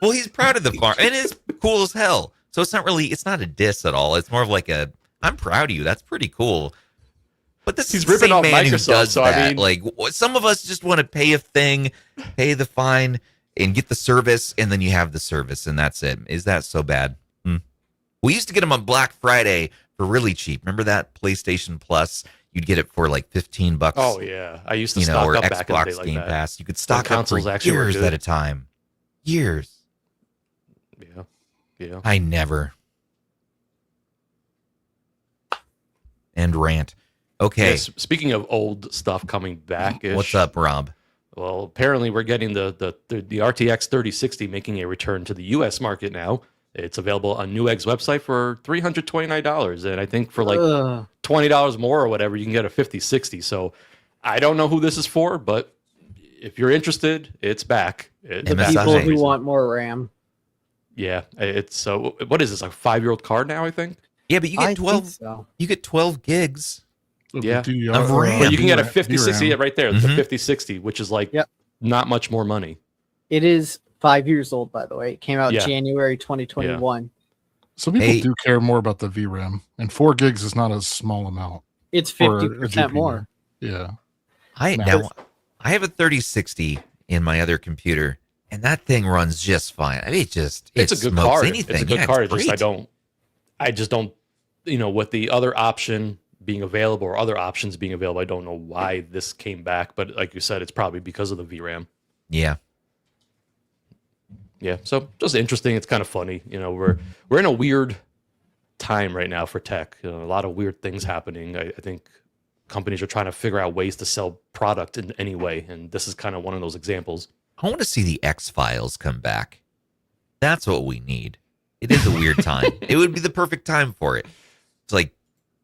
Well, he's proud of the farm, and it's cool as hell. So it's not a diss at all. It's more of like I'm proud of you. That's pretty cool. But this He's is the ripping same off man who Microsoft, does so I that. mean- Like some of us just want to pay a thing, pay the fine, and get the service, and then you have the service, and that's it. Is that so bad? We used to get them on Black Friday for really cheap. Remember that PlayStation Plus? You'd get it for like $15. Oh yeah, I used to You know, stock or up back in the day Xbox like Game that. Pass. You could stock up consoles for actually were years good. at a time. Years. Yeah. I never. And rant. Okay. Yes, speaking of old stuff coming back, What's up, Rob? Well, apparently we're getting the RTX 3060 making a return to the U.S. market now. It's available on Newegg's website for $329, and I think for like $20 more or whatever, you can get a 5060. So I don't know who this is for, but if you're interested, it's back. It's The MSI. back. people who want more RAM. Yeah, it's so. What is this? Like a 5-year-old card now? I think. Yeah, but you I get 12. think so. You get 12 gigs. Yeah. Of RAM. But you can get a VRAM. 5060 right there. The Mhm. 5060, which is like Yep. not much more money. It is 5 years old, by the way. It came out Yeah. January 2021. Some people Hey. do care more about the VRAM, and 4 gigs is not a small amount. It's For a 50% GPU. more. Yeah. I have a 3060 in my other computer, and that thing runs just fine. I mean, it's It's a good smokes card. anything. It's a good Yeah, card. it's It's just great. I just don't, with the other option being available or other options being available, I don't know why this came back. But like you said, it's probably because of the VRAM. Yeah. Yeah. So just interesting. It's kind of funny. We're in a weird time right now for tech. A lot of weird things happening. I think companies are trying to figure out ways to sell product in any way, and this is kind of one of those examples. I want to see the X-Files come back. That's what we need. It is a weird time. It would be the perfect time for it. It's like,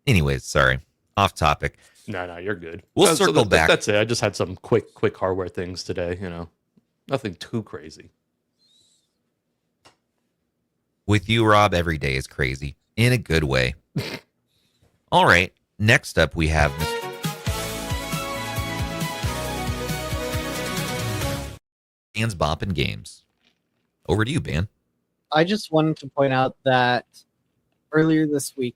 anyways, sorry. Off topic. No, you're good. We'll circle back. That's it. I just had some quick hardware things today. Nothing too crazy. With you, Rob, every day is crazy. In a good way. All right. Next up, we have Ban's Boppin' Games. Over to you, Ban. I just wanted to point out that earlier this week,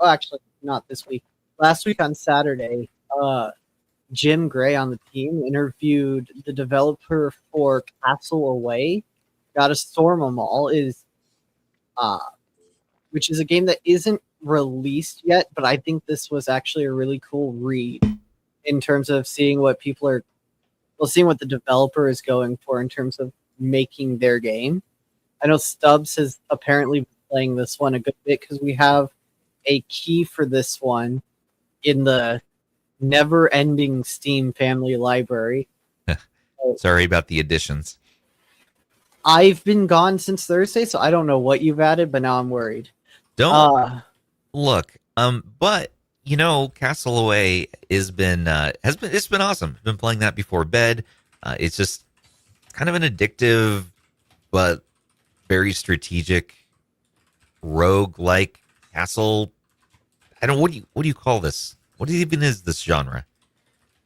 actually not this week, last week on Saturday, Jim Gray on the team interviewed the developer for Castle Away. Gotta Storm 'Em All which is a game that isn't released yet, but I think this was actually a really cool read in terms of seeing what seeing what the developer is going for in terms of making their game. I know Stubbs has apparently been playing this one a good bit because we have a key for this one in the never-ending Steam family library. Sorry about the additions. I've been gone since Thursday, so I don't know what you've added, but now I'm worried. Don't look. But Castle Away it's been awesome. I've been playing that before bed. It's just kind of an addictive but very strategic rogue-like castle. I don't what do you call this? What even is this genre?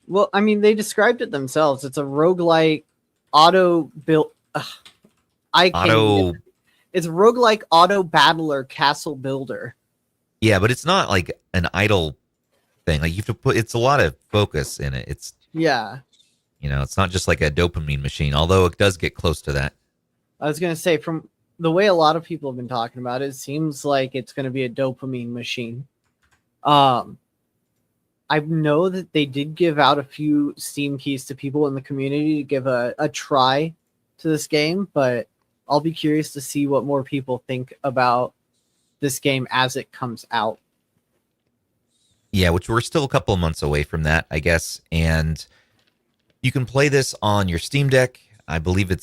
Well, I mean, they described it themselves. It's a roguelike auto-built... It's a roguelike auto-battler castle builder. Yeah, but it's not like an idle thing. Like you have to it's a lot of focus in it. It's it's not just like a dopamine machine, although it does get close to that. I was going to say, from the way a lot of people have been talking about it, it seems like it's going to be a dopamine machine. I know that they did give out a few Steam keys to people in the community to give a try to this game, but I'll be curious to see what more people think about this game as it comes out. Yeah, which we're still a couple of months away from that, I guess. And you can play this on your Steam Deck. I believe they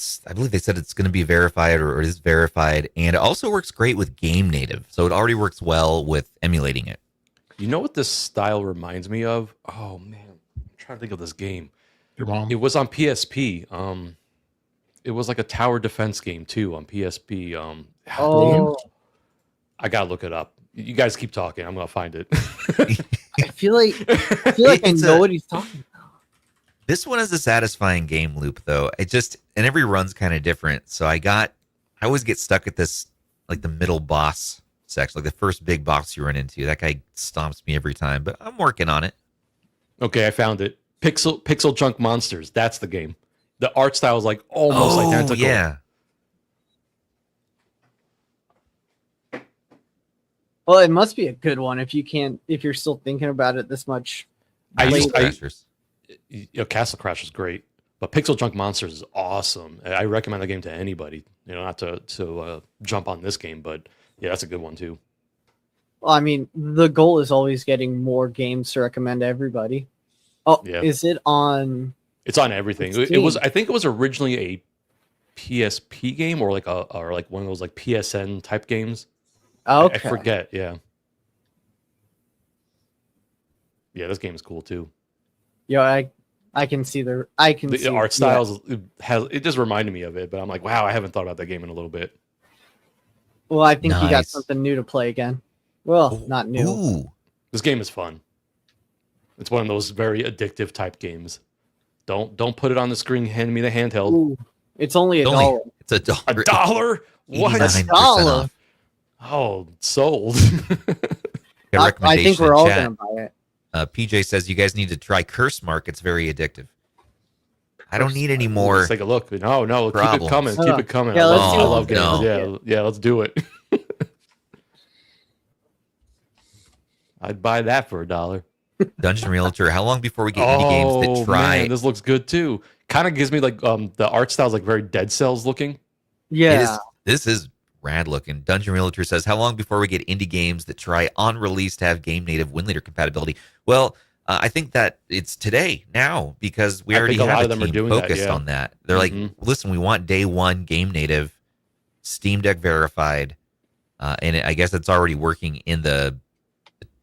said it's going to be verified or it is verified, and it also works great with game native. So it already works well with emulating it. You know what this style reminds me of? Oh man, I'm trying to think of this game. Your mom. It was on PSP. It was like a tower defense game too on PSP. I gotta look it up. You guys keep talking. I'm gonna find it. I feel like I know what he's talking about. This one is a satisfying game loop, though. And every run's kind of different. So I always get stuck at this, like the middle boss section, like the first big boss you run into. That guy stomps me every time, but I'm working on it. Okay, I found it. Pixel Junk Monsters. That's the game. The art style is like almost identical. Yeah. Well, it must be a good one if you're still thinking about it this much. Castle Crashers. Castle Crash is great, but Pixel Junk Monsters is awesome. I recommend the game to anybody. Not to jump on this game, but yeah, that's a good one too. Well, I mean, the goal is always getting more games to recommend to everybody. Oh, yeah. Is it on? It's on everything. It was. I think it was originally a PSP game or like one of those like PSN type games. Okay. I forget. Yeah. Yeah, this game is cool too. Yeah, I can see the art styles. It just reminded me of it, but I'm like, wow, I haven't thought about that game in a little bit. Well, I think you got something new to play again. Well, not new. Ooh. This game is fun. It's one of those very addictive type games. Don't put it on the screen. Hand me the handheld. Ooh, it's only $1. It's $1. $1? What? $1? Oh, sold. I think we're all gonna buy it. PJ says you guys need to try Curse Mark. It's very addictive. I don't need any more. Let's take a look. No, problems. Keep it coming. Keep it coming. Yeah, I love games. No. Yeah, let's do it. I'd buy that for $1. Dungeon Realtor. How long before we get indie games that try? Man, this looks good too. Kind of gives me like the art style's like very Dead Cells looking. Yeah, this is rad looking. Dungeon Realtor says, how long before we get indie games that try on release to have game native WinLeader compatibility? Well, I think that it's today now because we already have a team focused on that. They're like, listen, we want day one game native, Steam Deck verified, and I guess it's already working in the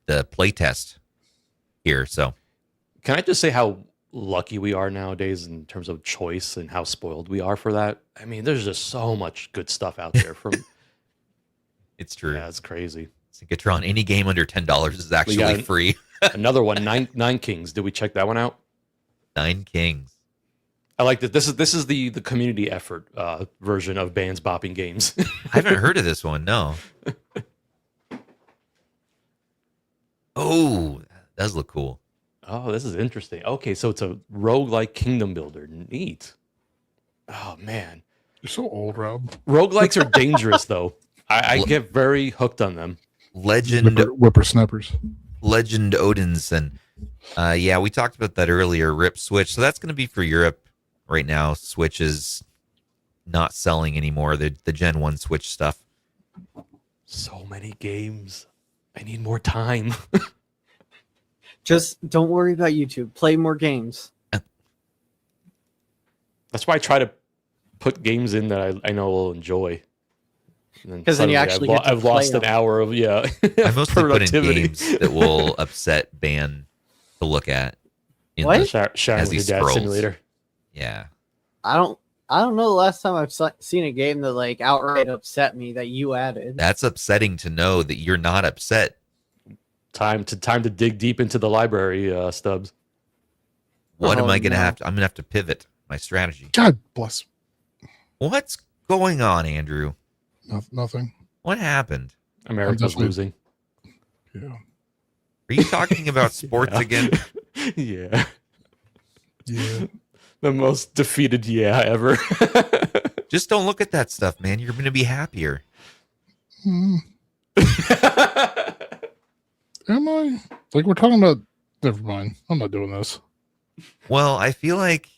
playtest here. So, can I just say how lucky we are nowadays in terms of choice and how spoiled we are for that? I mean, there's just so much good stuff out there from. It's true. Yeah, it's crazy. Synchrotron, any game under $10 is actually free. Another one, Nine Kings. Did we check that one out? Nine Kings. I like that. This is the community effort version of bands bopping games. I haven't heard of this one. No. Oh, that does look cool. Oh, this is interesting. Okay, so it's a roguelike kingdom builder. Neat. Oh man, you're so old, Rob. Roguelikes are dangerous though. I get very hooked on them. Legend whippersnappers. Legend Odinson. Yeah, we talked about that earlier. Rip Switch. So that's going to be for Europe right now. Switch is not selling anymore. The Gen 1 Switch stuff. So many games. I need more time. Just don't worry about YouTube. Play more games. That's why I try to put games in that I know will enjoy. Because then you actually I've lost an hour of I mostly put in games that will upset ban to look at. What? Sharing with your dad simulator. Yeah. I don't know the last time I've seen a game that like outright upset me that you added. That's upsetting to know that you're not upset. Time to dig deep into the library, Stubbs. What am I gonna have to? I'm gonna have to pivot my strategy. God bless. What's going on, Andrew? Nothing. What happened? America's losing. Yeah. Are you talking about sports again? Yeah. Yeah. The most defeated ever. Just don't look at that stuff, man. You're going to be happier. Am I? Like, we're talking about... Never mind. I'm not doing this. Well, I feel like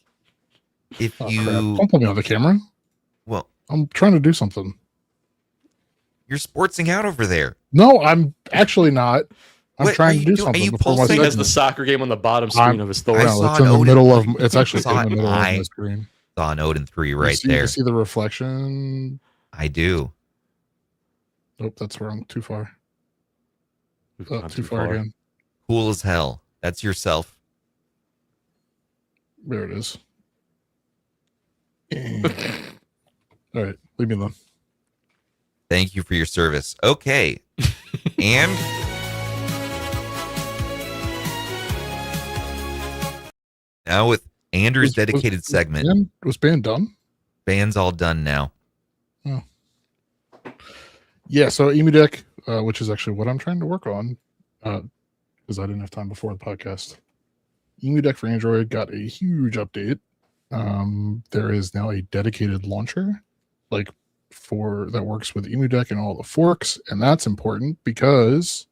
if you... Crap. Don't put me on the camera. Well... I'm trying to do something. You're sportsing out over there. No, I'm actually not. I'm trying to do something. He has the soccer game on the bottom screen of his Thor. No, it's in the middle of. It's actually in the middle of my screen. Saw an Odin 3 You right see, there. You see the reflection? I do. Nope, that's wrong. Too far. We've Oh, gone too far again. Cool as hell. That's yourself. There it is. All right, leave me alone. Thank you for your service. Okay. And now with Andrew's dedicated segment. Was band done? Band's all done now. Oh. Yeah, so Emu Deck, which is actually what I'm trying to work on, because I didn't have time before the podcast. Emu Deck for Android got a huge update. There is now a dedicated launcher, like that works with Emu Deck and all the forks, and that's important because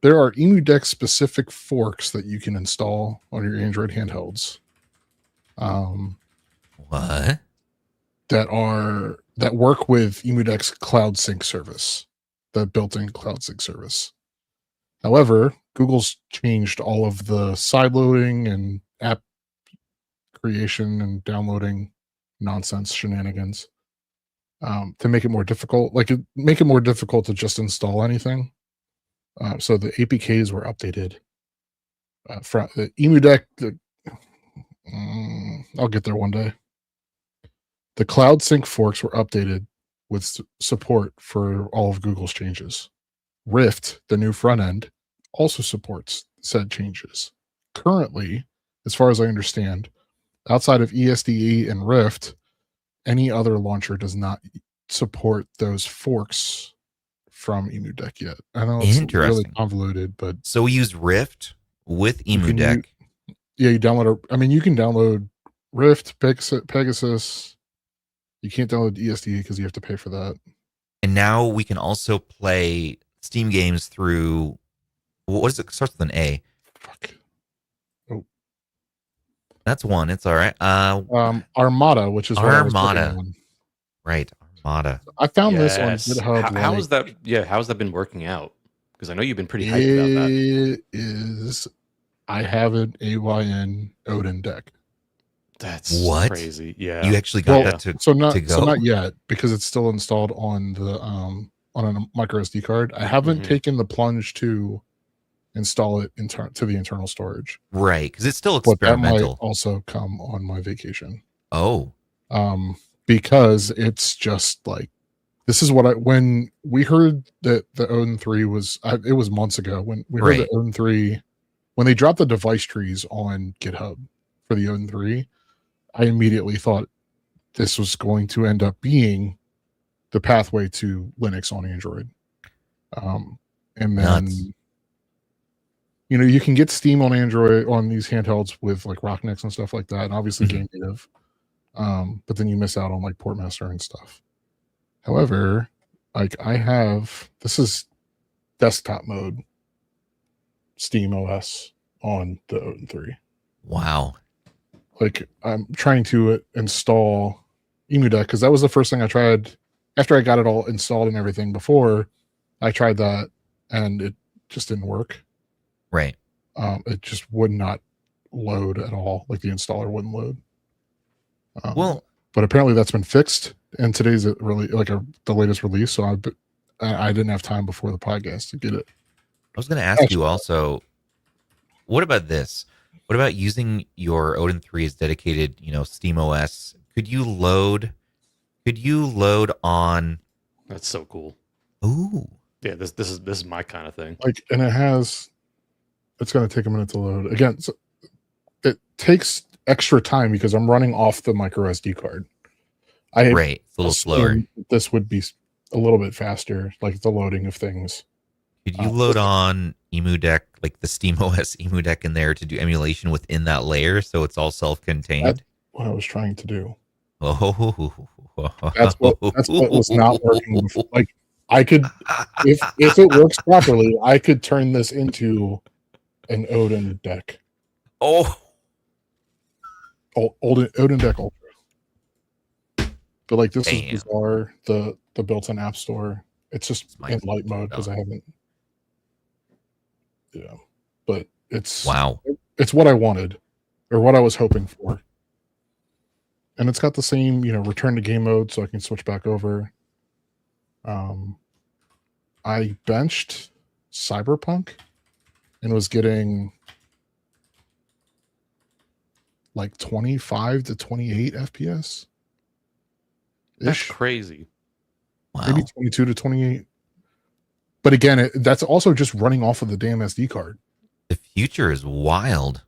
there are Emu Deck specific forks that you can install on your Android handhelds. What? That work with Emu Deck's Cloud Sync service, the built-in Cloud Sync service. However, Google's changed all of the side loading and app creation and downloading nonsense shenanigans to make it more difficult. Make it more difficult to just install anything. So the APKs were updated. From the Emu Deck, I'll get there one day. The Cloud Sync forks were updated with support for all of Google's changes. Rift, the new front end, also supports said changes. Currently, as far as I understand, outside of ESDE and Rift, any other launcher does not support those forks from Emu Deck yet. I know it's really convoluted, but so we use Rift with Emu Deck. You download. You can download Rift, Pegasus. You can't download ESDE because you have to pay for that. And now we can also play Steam games through. What is it? Starts with an A. Fuck. Oh, that's one. It's all right. Armada, which is Armada. Right, Armada. I found this on GitHub. How is that? Yeah, how has that been working out? Because I know you've been pretty hyped about that. It is. I have an AYN Odin deck. That's what? Crazy. Yeah, you actually got that to go? So not yet because it's still installed on the on a micro SD card. I haven't taken the plunge to install it to the internal storage. Right, because it's still experimental. But that might also come on my vacation. Oh, because it's just like this is what when we heard that the Odin 3 was it was months ago when we heard the Odin 3 when they dropped the device trees on GitHub for the Odin 3. I immediately thought this was going to end up being the pathway to Linux on Android. And then, you can get Steam on Android on these handhelds with like Rocknex and stuff like that, and obviously Game Native. But then you miss out on like Portmaster and stuff. However, this is desktop mode Steam OS on the Odin 3. Wow. I'm trying to install Emu Deck because that was the first thing I tried after I got it all installed and everything. Before I tried that and it just didn't work. Right. It just would not load at all. Like the installer wouldn't load. But apparently that's been fixed, and today's really the latest release. So I didn't have time before the podcast to get it. I was going to ask you also, what about this? What about using your Odin 3 as dedicated, Steam OS? Could you load on? That's so cool. Ooh. Yeah, this is my kind of thing. And it's going to take a minute to load. Again, so it takes extra time because I'm running off the micro SD card. It's a little slower. This would be a little bit faster, like the loading of things. Could you load on Emu Deck, like the Steam OS Emu Deck in there to do emulation within that layer so it's all self-contained? That's what I was trying to do. Oh. That's what was not working before. I could, if it works properly, I could turn this into an Odin deck. Oh. Odin Deck Ultra. But this is bizarre. The built-in app store. It's just in light mode because I haven't. Yeah, but it's wow. It's what I wanted, or what I was hoping for. and it's got the same, return to game mode, so I can switch back over. I benched Cyberpunk and was getting like 25 to 28 FPS. That's crazy. Wow. Maybe 22 to 28. But again, that's also just running off of the damn SD card. The future is wild.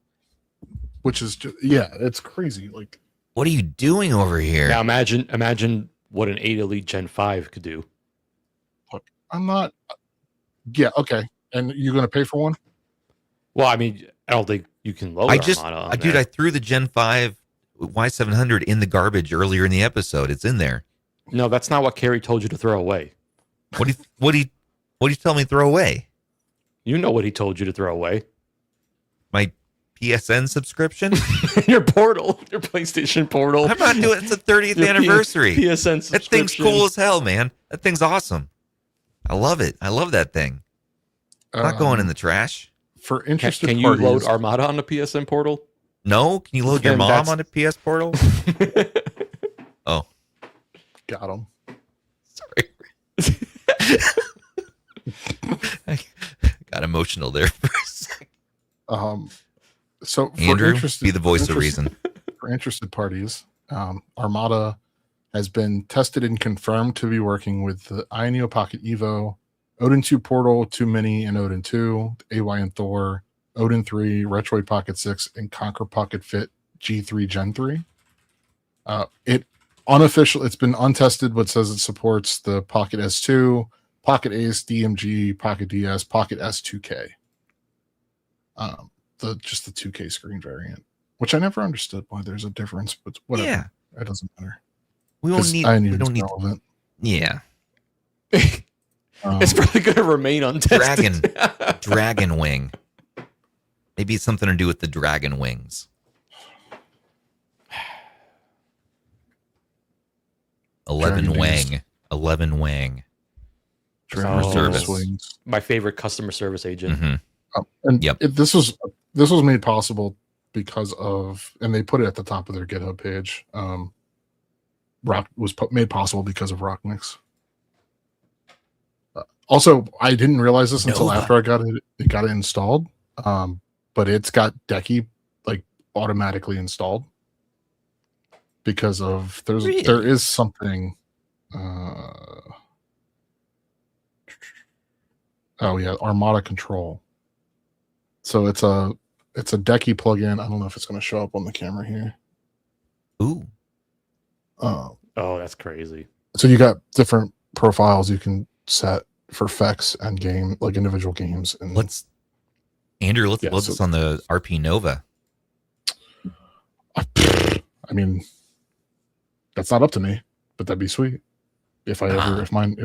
Which is just, it's crazy. Like, what are you doing over here? Now imagine what an 8 Elite Gen 5 could do. look, I'm not. Yeah, okay. And you're going to pay for one? Well, I mean, I don't think you can load Armada on dude, there. I threw the Gen 5 Y700 in the garbage earlier in the episode. It's in there. No, that's not what Carrie told you to throw away. What do you tell me to throw away? You know what he told you to throw away. My PSN subscription? Your portal, your PlayStation portal. I'm not doing it. It's the 30th Your anniversary. PSN subscription. That thing's cool as hell, man. That thing's awesome. I love it. I love that thing. Not going in the trash. For interested Can you parties, load Armada on the PSN portal? No? Can you load your Then mom that's- on a PS Portal? Oh, got them. sorry. I got emotional there for a second. So for Andrew, interested, be the voice of interested- reason. For interested parties, Armada has been tested and confirmed to be working with the Ioneo Pocket Evo, Odin 2 Portal, 2 Mini and Odin 2, AY and Thor, Odin 3, Retroid Pocket 6, and Conquer Pocket Fit G3 Gen 3. It's been untested, but says it supports the Pocket S2, Pocket Ace, DMG, Pocket DS, Pocket S2K. The 2K screen variant, which I never understood why there's a difference, but whatever. Yeah. It doesn't matter. We don't 'Cause need. I We knew don't need. relevant. Yeah. It's probably going to remain untested. Dragon wing. Maybe it's something to do with the dragon wings. 11 Dragon Wang. wings. 11 Wang. Dragon service. Swings. My favorite customer service agent. Hmm. And Yep. this was made possible because of, and they put it at the top of their GitHub page. Rock was made possible because of Rockmix. Also, I didn't realize this until Nova. after I got it installed. But it's got Decky like automatically installed because of there is something. Armada Control. So it's a Decky plugin. I don't know if it's going to show up on the camera here. Ooh. Oh, that's crazy. So you got different profiles you can set for effects and game, like individual games. And Andrew, let's Yeah, load so- this on the RP Nova. I mean, that's not up to me, but that'd be sweet if mine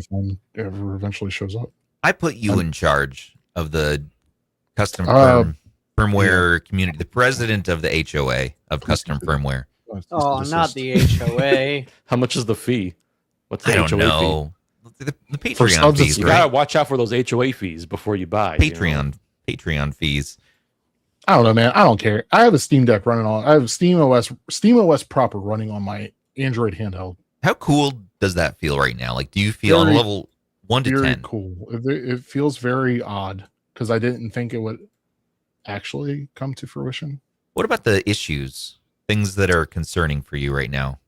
ever eventually shows up. I put you in charge of the custom firmware community, the president of the HOA of custom firmware. Oh, not the HOA. How much is the fee? What's the I don't HOA know. The For Patreon subs, fees, it's- fee? You right? gotta watch out for those HOA fees before you buy. you know? Patreon fees. I don't know, man. I don't care. I have a Steam Deck running on. I have Steam OS proper running on my Android handheld. How cool does that feel right now? Like, do you feel on a Very- level 1 to Very 10? cool. It feels very odd because I didn't think it would actually come to fruition. What about the issues? Things that are concerning for you right now?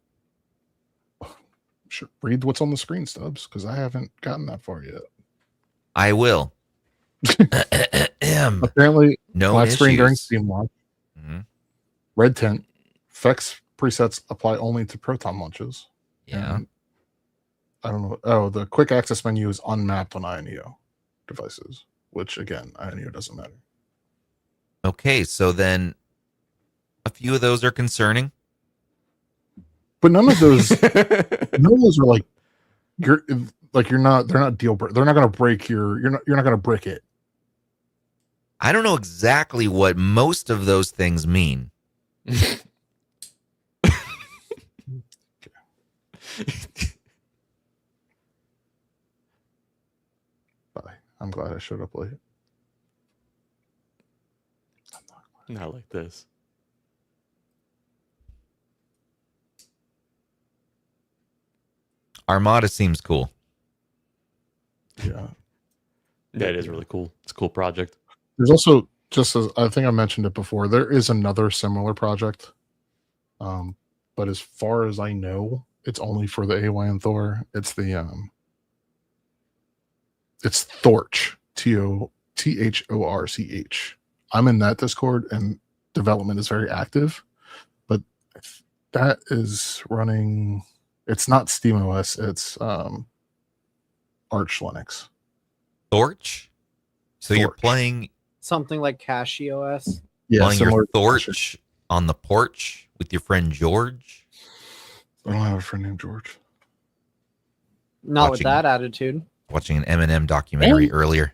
Sure, read what's on the screen, Stubbs, because I haven't gotten that far yet. I will. Apparently, No black screen during issues. Steam launch, Mhm. red tint, effects presets apply only to Proton launches. Yeah. And I don't know. Oh, the quick access menu is unmapped on Ioneo devices, which again, Ioneo doesn't matter. Okay, so then a few of those are concerning. But none of those are like you're not. They're not deal break. They're not going to break your. You're not going to brick it. I don't know exactly what most of those things mean. Bye. I'm glad I showed up late. Not like this. Armada seems cool. Yeah. That is really cool. It's a cool project. There's also, just as I think I mentioned it before, there is another similar project. But as far as I know, it's only for the AYN Thor. It's the it's Thorch, THORCH. I'm in that Discord and development is very active, but that is running. It's not SteamOS. It's Arch Linux. Torch. So you're Thorch. playing Something like CashOS. Yeah, your similar to Thorch on the porch with your friend George. I don't have a friend named George. Not with Watching- that attitude. Watching an Eminem documentary earlier.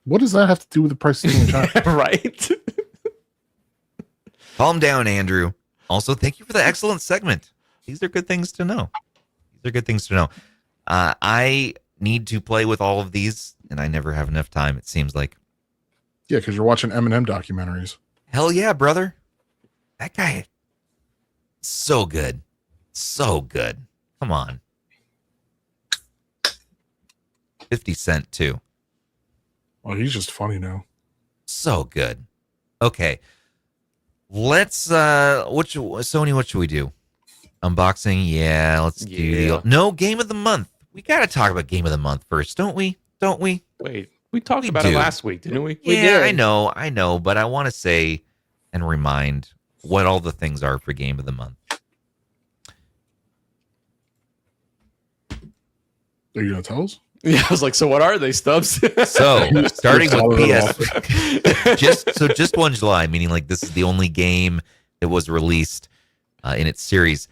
What does that have to do with the price of being China? Right? Calm down, Andrew. Also, thank you for the excellent segment. These are good things to know. I need to play with all of these, and I never have enough time, it seems like. Yeah, because you're watching Eminem documentaries. Hell yeah, brother. That guy, so good. So good. Come on. 50 Cent, too. Well, he's just funny now. So good. Okay. Let's Sony, what should we do? Unboxing? Yeah, let's do Yeah. no game of the month. We gotta talk about game of the month first, don't we? Wait, we talked We about do. it last week, didn't we? We Yeah, did. I know, but I want to say and remind what all the things are for game of the month. Are you gonna tell us? Yeah, I was like, so what are they, Stubbs? So starting with Solid just 1 July, meaning like this is the only game that was released in its series.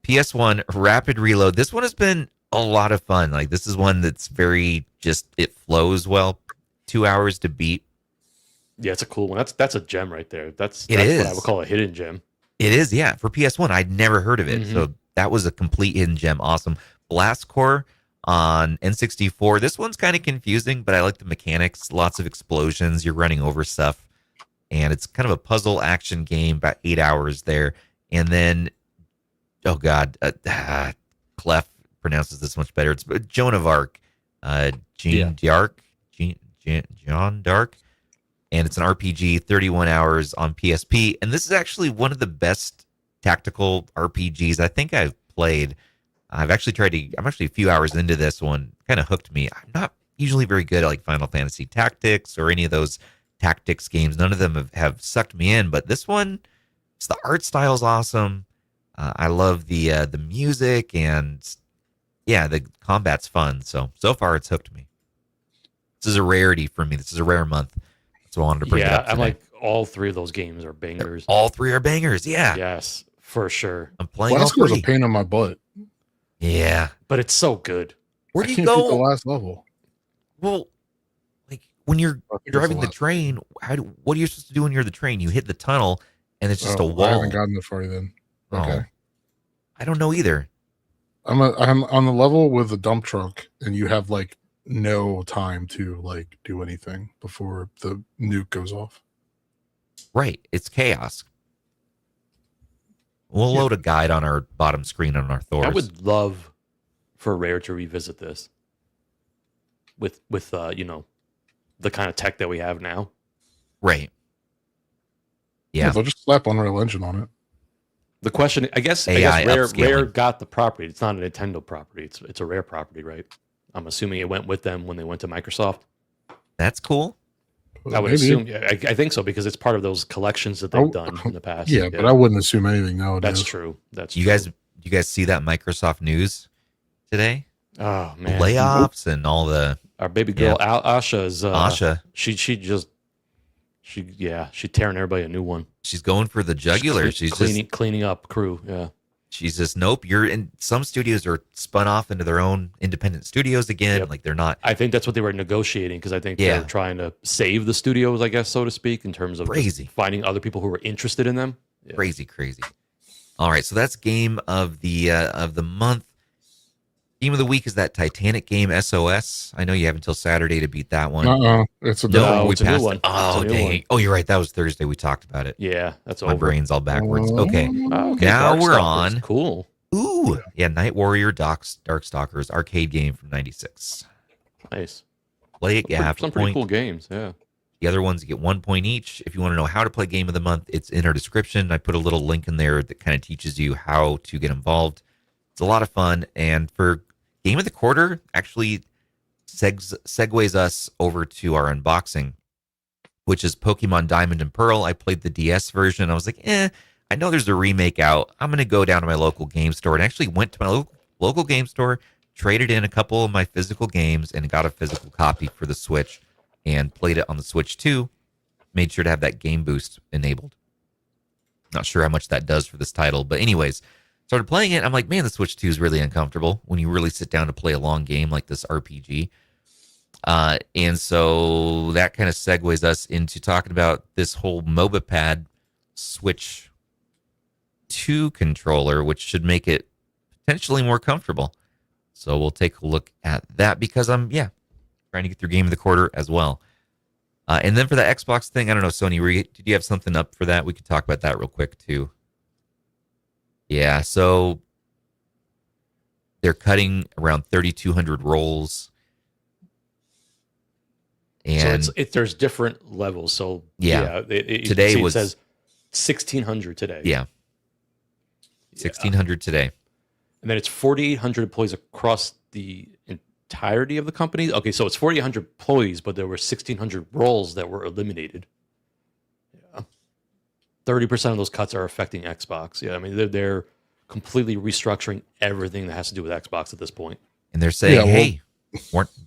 PS1 Rapid Reload. This one has been a lot of fun. Like this is one that's very it flows well. 2 hours to beat. Yeah, it's a cool one. That's a gem right there. That's It what I is. would call a hidden gem. It is, yeah. For PS1, I'd never heard of it. Mhm. So that was a complete hidden gem. Awesome. Blast Core on N64. This one's kind of confusing, but I like the mechanics. Lots of explosions. You're running over stuff. And it's kind of a puzzle action game, about 8 hours there. And then, oh God, Clef pronounces this much better. It's Joan of Arc. Jean D'Arc. John Dark. And it's an RPG, 31 hours on PSP. And this is actually one of the best tactical RPGs I think I've played. I'm actually a few hours into this one. Kind of hooked me. I'm not usually very good at like Final Fantasy Tactics or any of those tactics games. None of them have sucked me in, but this one, the art style is awesome. I love the music, and yeah, the combat's fun. So far it's hooked me. This is a rarity for me. This is a rare month. So I wanted to bring it up. I'm today. like, all three of those games are bangers. All three are bangers. Yeah. Yes, for sure. I'm playing all Last was a three. pain in my butt. Yeah. But it's so good. Where I do you can't beat the go? last level. Well, like when you're I think it's driving the the train, what are you supposed to do when you're the train? You hit the tunnel, and it's just a I wall. haven't gotten that far then. Oh. Okay. I don't know either. I'm on the level with the dump truck, and you have like no time to like do anything before the nuke goes off. Right. It's chaos. We'll load a guide on our bottom screen on our Thors. I would love for Rare to revisit this with the kind of tech that we have now. Right. Yeah. They'll just slap Unreal Engine on it. The question, I guess AI Rare upscaling. got the property. It's not a Nintendo property. It's a Rare property, right? I'm assuming it went with them when they went to Microsoft. That's cool. I would Maybe. assume. Yeah, I think so because it's part of those collections that they've Oh, done in the past. Yeah, but I wouldn't assume anything nowadays. That's true. That's You true. guys see that Microsoft news today? Oh man, Layoffs and all the our baby girl Asha is Asha. She's tearing everybody a new one. She's going for the jugular. She's cleaning up crew. Yeah. She's just nope. You're in. Some studios are spun off into their own independent studios again. Yep. Like they're not I think that's what they were negotiating because I think they Yeah. were trying to save the studios, I guess, so to speak, in terms of just Crazy. finding other people who were interested in them. Yeah. crazy. All right, so that's game of the month. Game of the week is that Titanic game SOS. I know you have until Saturday to beat that one. It's a No, No, we it's a new passed one. it. Oh, It's a new dang. one. Oh, you're right. That was Thursday. We talked about it. Yeah, that's My over. brain's all backwards. Okay. Oh, okay. Now we're Darkstalkers. on. Cool. Ooh, Ooh, yeah, Night Warrior Darkstalkers arcade game from '96. Nice. Play it, yeah, Some pretty cool games. Yeah. The other ones, you get 1 point each. If you want to know how to play Game of the Month, it's in our description. I put a little link in there that kind of teaches you how to get involved. It's a lot of fun. And for Game of the Quarter, actually segues us over to our unboxing, which is Pokemon Diamond and Pearl. I played the DS version. I was like, I know there's a remake out. I'm going to go down to my local game store, and actually went to my local game store, traded in a couple of my physical games, and got a physical copy for the Switch. And played it on the Switch too. Made sure to have that game boost enabled. Not sure how much that does for this title, but anyways, started playing it. I'm like, man, the Switch 2 is really uncomfortable when you really sit down to play a long game like this RPG. And so that kind of segues us into talking about this whole Mobapad Switch 2 controller, which should make it potentially more comfortable. So we'll take a look at that because I'm trying to get through Game of the Quarter as well. And then for the Xbox thing, I don't know, Sony, did you have something up for that? We could talk about that real quick too. Yeah, so they're cutting around 3,200 rolls. And so there's different levels. So today it says 1,600 today. Yeah. 1,600 today. And then it's 4,800 employees across the entirety of the company. Okay, so it's 4,800 employees, but there were 1,600 roles that were eliminated. Yeah, 30% of those cuts are affecting Xbox. Yeah, I mean they're completely restructuring everything that has to do with Xbox at this point. And they're saying,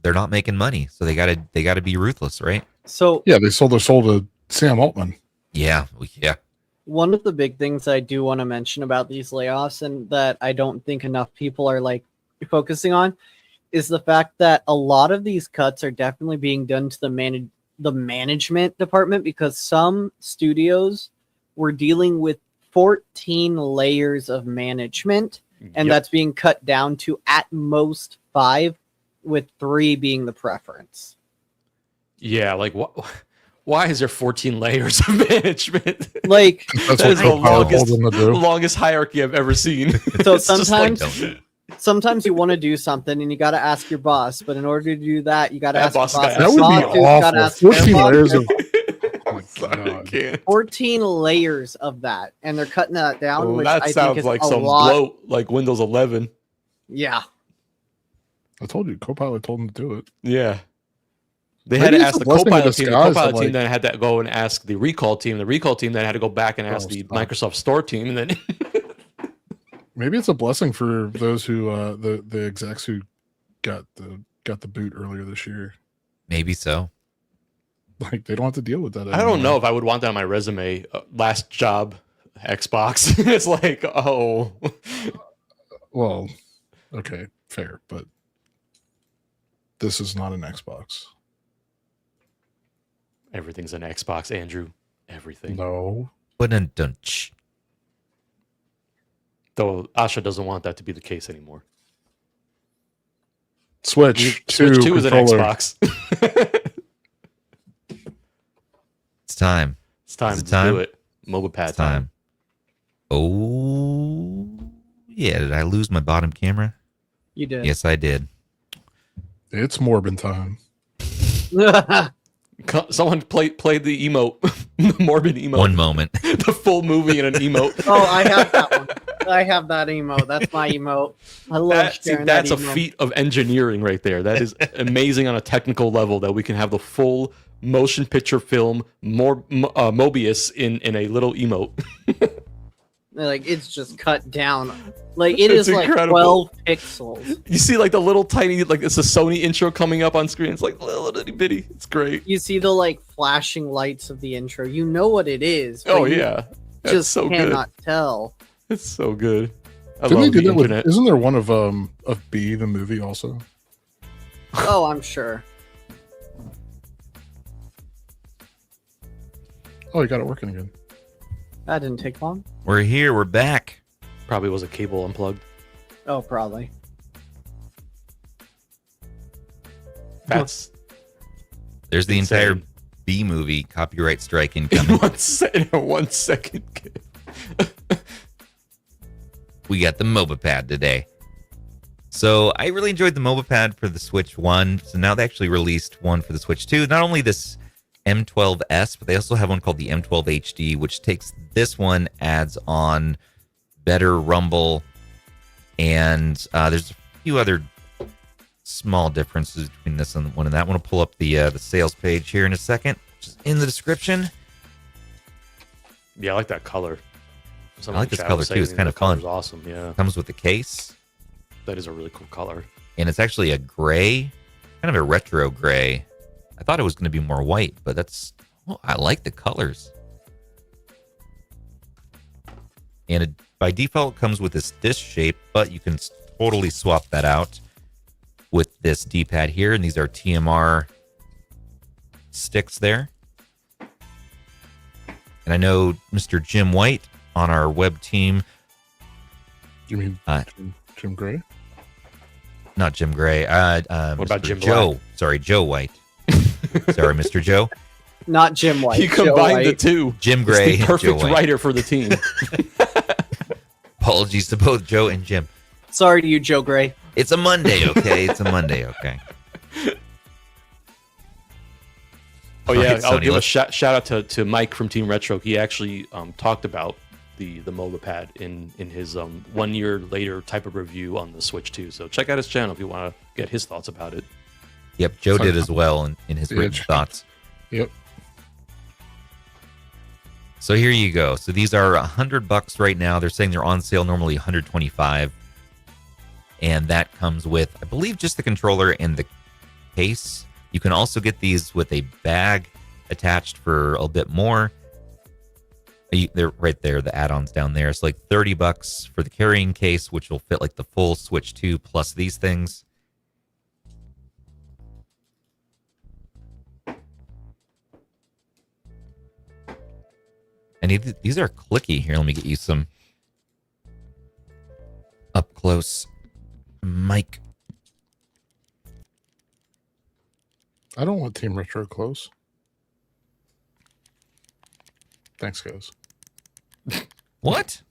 they're not making money, so they gotta be ruthless, right? So yeah, they sold their soul to Sam Altman. Yeah. one of the big things I do want to mention about these layoffs, and that I don't think enough people are like focusing on, is the fact that a lot of these cuts are definitely being done to the management department, because some studios were dealing with 14 layers of management, and that's being cut down to at most 5, with 3 being the preference. Yeah, like why is there 14 layers of management? Like That's that is the what longest hierarchy I've ever seen. So sometimes you want to do something and you got to ask your boss, but in order to do that, you got to ask your boss. That would be awful. 14 layers of... Oh 14 layers of that, and they're cutting that down, which that I sounds think is like a some lot. bloat, like Windows 11. Yeah. I told you, Copilot told him to do it. Yeah. They Maybe had to it's ask a the blessing in Copilot team. The disguise Copilot that, team then had to go and ask the Recall team. The Recall team then had to go back and ask the stop. Microsoft Store team. And then Maybe it's a blessing for those who the execs who got the boot earlier this year. Maybe so. Like, they don't have to deal with that anymore. I don't know if I would want that on my resume. Last job, Xbox. It's like, oh. Well, okay, fair, but this is not an Xbox. Everything's an Xbox, Andrew. Everything. No. Ba-dun-dun-ch. Though Asha doesn't want that to be the case anymore. Switch 2 is an controller. Xbox. It's time. It's time Is it to time? do it. Mobapad It's time. Oh, yeah. Did I lose my bottom camera? You did. Yes, I did. It's Morbin time. Someone played the emote, the morbid emote. One moment. The full movie in an emote. Oh, I have that one. I have that emote. That's my emote. I love sharing that's that a emote. feat of engineering right there. That is amazing on a technical level that we can have the full motion picture film Mobius in a little emote. Like, it's just cut down. Like, it is like incredible. 12 pixels. You see like the little tiny, like it's a Sony intro coming up on screen. It's like little itty bitty. It's great. You see the like flashing lights of the intro. You know what it is. But Oh you yeah. That's just so cannot tell. good. It's so good. I Didn't love they the do that with? internet. Isn't there one of B, the movie, also? Oh, I'm sure. Oh, you got it working again. That didn't take long. We're here. We're back. Probably was a cable unplugged. Oh, probably. That's There's the insane. entire B movie copyright strike in incoming. 1 second. we got the Mobapad today. So I really enjoyed the Mobapad for the Switch 1. So now they actually released one for the Switch 2. Not only this M12S, but they also have one called the M12 HD, which takes this one, adds on better rumble, and there's a few other small differences between this and one and that. I want to pull up the sales page here in a second, which is in the description. Yeah, I like that color. I like this color too. It's kind of fun. Awesome. Yeah, comes with the case. That is a really cool color. And it's actually a gray, kind of a retro gray. I thought it was going to be more white, but I like the colors. And it, by default, comes with this disc shape, but you can totally swap that out with this D-pad here. And these are TMR sticks there. And I know Mr. Jim White on our web team. You mean Jim Gray? Not Jim Gray. What Mr. about Jim Joe? Black? Sorry, Joe White. Sorry, Mr. Joe. Not Jim White. You combined the two. Jim Gray. It's the perfect Joe White. writer for the team. Apologies to both Joe and Jim. Sorry to you, Joe Gray. It's a Monday, okay? It's a Monday, okay? Oh yeah, Right, I'll Sony, give a shout out to Mike from Team Retro. He actually talked about the Mobapad in his 1 year later type of review on the Switch 2. So check out his channel if you want to get his thoughts about it. Yep, Joe did as well in his written thoughts. Yep. So here you go. So these are $100 right now. They're saying they're on sale normally $125, and that comes with, I believe, just the controller and the case. You can also get these with a bag attached for a bit more. They're right there, the add-ons down there. It's like $30 for the carrying case, which will fit like the full Switch 2 plus these things. And these are clicky. Here, let me get you some up close mic. I don't want Team Retro close. Thanks, guys. What?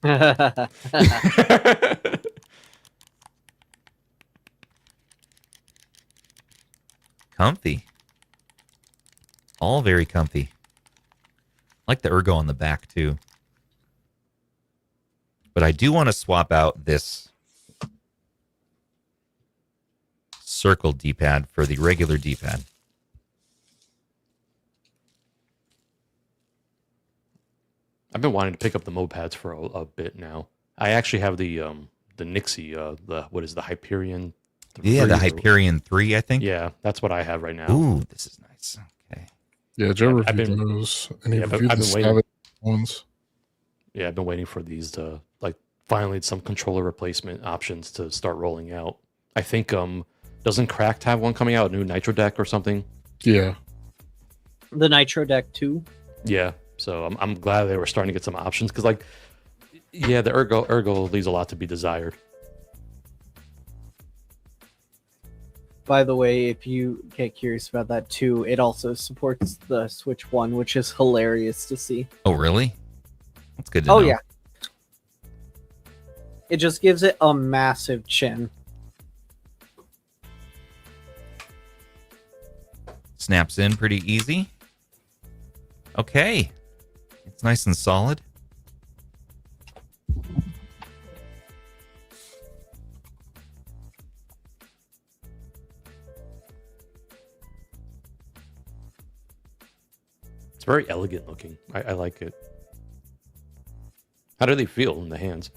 Comfy. All very comfy. I like the ergo on the back too. But I do want to swap out this circle D-pad for the regular D-pad. I've been wanting to pick up the Mopads for a bit now. I actually have the Nixie, the Hyperion. Yeah, the Hyperion 3, I think. Yeah, that's what I have right now. Ooh, this is nice. Okay. Yeah, Joe reviewed those, and he reviewed the Savage ones. Yeah, I've been waiting for these to finally some controller replacement options to start rolling out. I think doesn't Cracked have one coming out, a new Nitro deck or something? Yeah. The Nitro deck 2. Yeah. So I'm glad they were starting to get some options because the ergo leaves a lot to be desired. By the way, if you get curious about that too, it also supports the Switch 1, which is hilarious to see. Oh, really? That's good to know. Oh, yeah. It just gives it a massive chin. Snaps in pretty easy. Okay. It's nice and solid. It's very elegant looking. I like it. How do they feel in the hands?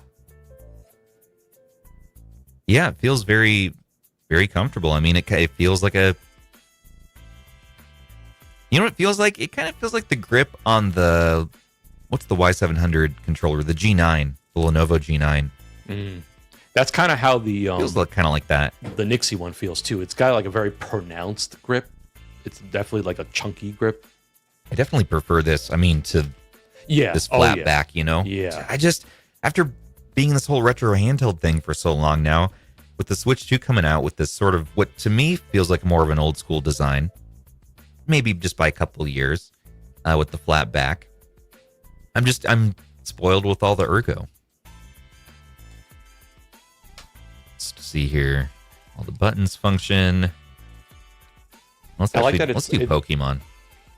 Yeah, it feels very, very comfortable. I mean, it feels like a... You know what it feels like? It kind of feels like the grip on the... What's the Y700 controller? The G9. The Lenovo G9. Mm. That's kind of how the... feels kind of like that. The Nixie one feels too. It's got a very pronounced grip. It's definitely like a chunky grip. I definitely prefer this. I mean, to this flat back, you know? Yeah. I just, after being this whole retro handheld thing for so long now, with the Switch 2 coming out with this sort of what to me feels like more of an old school design, maybe just by a couple of years, with the flat back, I'm spoiled with all the ergo. Let's see here. All the buttons function. I like that Let's do Pokemon.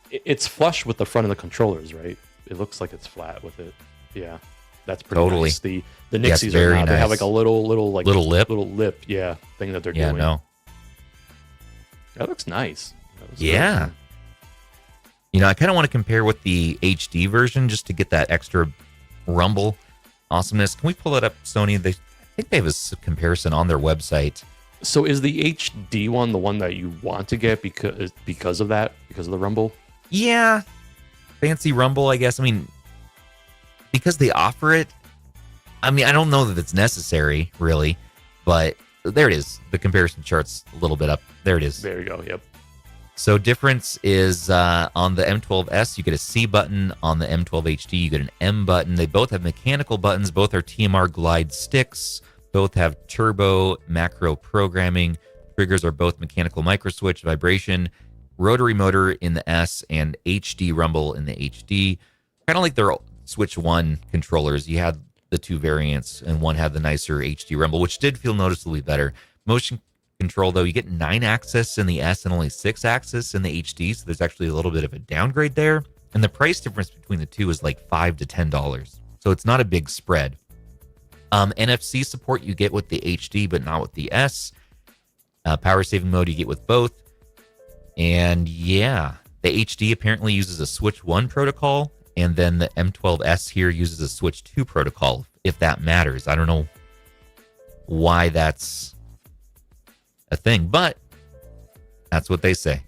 It's flush with the front of the controllers, right? It looks like it's flat with it. Yeah, that's pretty Totally. nice. The Nixies are very now, they have nice. like a little lip. yeah, thing that they're Yeah, doing. no. That looks nice. That looks Yeah. good. You know, I kind of want to compare with the HD version just to get that extra rumble awesomeness. Can we pull it up, Sony? I think they have a comparison on their website. So is the HD one the one that you want to get because of that, because of the rumble? Yeah. Fancy rumble, I guess. I mean, because they offer it, I mean, I don't know that it's necessary, really, but there it is. The comparison chart's a little bit up. There it is. There you go. Yep. So difference is on the M12S, you get a C button. On the M12 HD, you get an M button. They both have mechanical buttons. Both are TMR glide sticks. Both have turbo macro programming. Triggers are both mechanical micro switch, vibration, rotary motor in the S, and HD rumble in the HD. Kind of like their Switch 1 controllers. You had the two variants, and one had the nicer HD rumble, which did feel noticeably better. Motion control, though, you get 9-axis in the S and only 6-axis in the HD, so there's actually a little bit of a downgrade there. And the price difference between the two is like $5 to $10, so it's not a big spread. NFC support you get with the HD, but not with the S. Power saving mode you get with both. And yeah, the HD apparently uses a Switch 1 protocol, and then the M12S here uses a Switch 2 protocol, if that matters. I don't know why that's a thing, but that's what they say.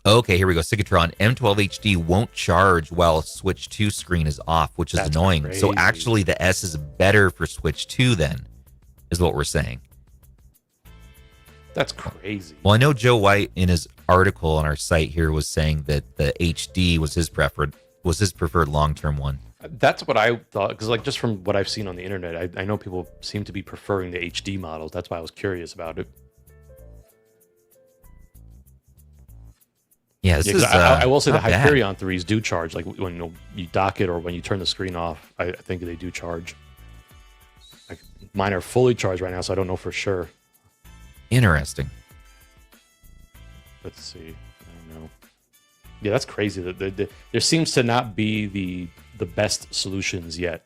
Okay, here we go. Cigatron, M12 HD won't charge while Switch 2 screen is off, which is That's annoying. crazy. So actually the S is better for Switch 2 then, is what we're saying. That's crazy. Well, I know Joe White in his article on our site here was saying that the HD was his preferred long-term one. That's what I thought, because like just from what I've seen on the internet, I know people seem to be preferring the HD models. That's why I was curious about it. Yeah, this is. I will say the not bad. Hyperion 3s do charge. Like when you dock it or when you turn the screen off, I think they do charge. Like mine are fully charged right now, so I don't know for sure. Interesting. Let's see. I don't know. Yeah, that's crazy. There seems to not be the best solutions yet.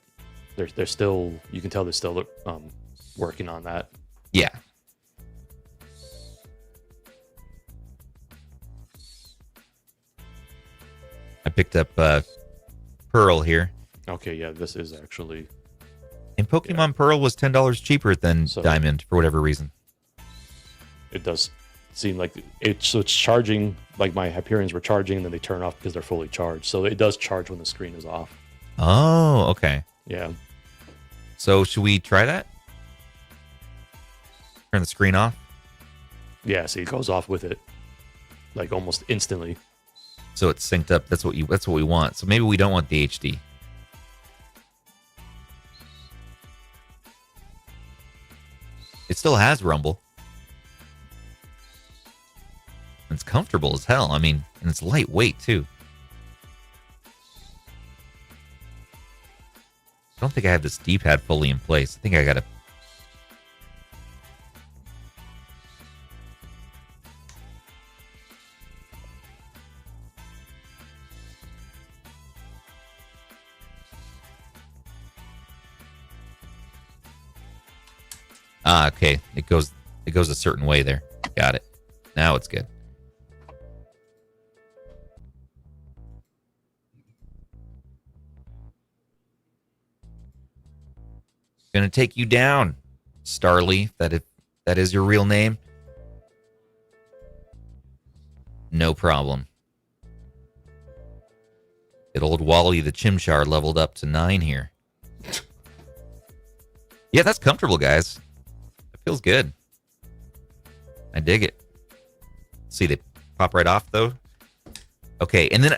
They're still, you can tell they're still working on that. Yeah. I picked up Pearl here. Okay, yeah, this is actually. And Pokemon Pearl was $10 cheaper than So- Diamond for whatever reason. It does seem like it's charging like my Hyperions were charging, and then they turn off because they're fully charged. So it does charge when the screen is off. Oh, okay. Yeah. So should we try that? Turn the screen off? Yeah, see, it goes off with it like almost instantly. So it's synced up. That's what we want. So maybe we don't want the HD. It still has rumble. It's comfortable as hell. I mean, and it's lightweight too. I don't think I have this D-pad fully in place. I think I gotta. Okay. It goes a certain way there. Got it. Now it's good. Gonna take you down, Starly. That is your real name. No problem. Good old Wally the Chimchar leveled up to 9 here. Yeah, that's comfortable, guys. It feels good. I dig it. See, they pop right off, though. Okay, and then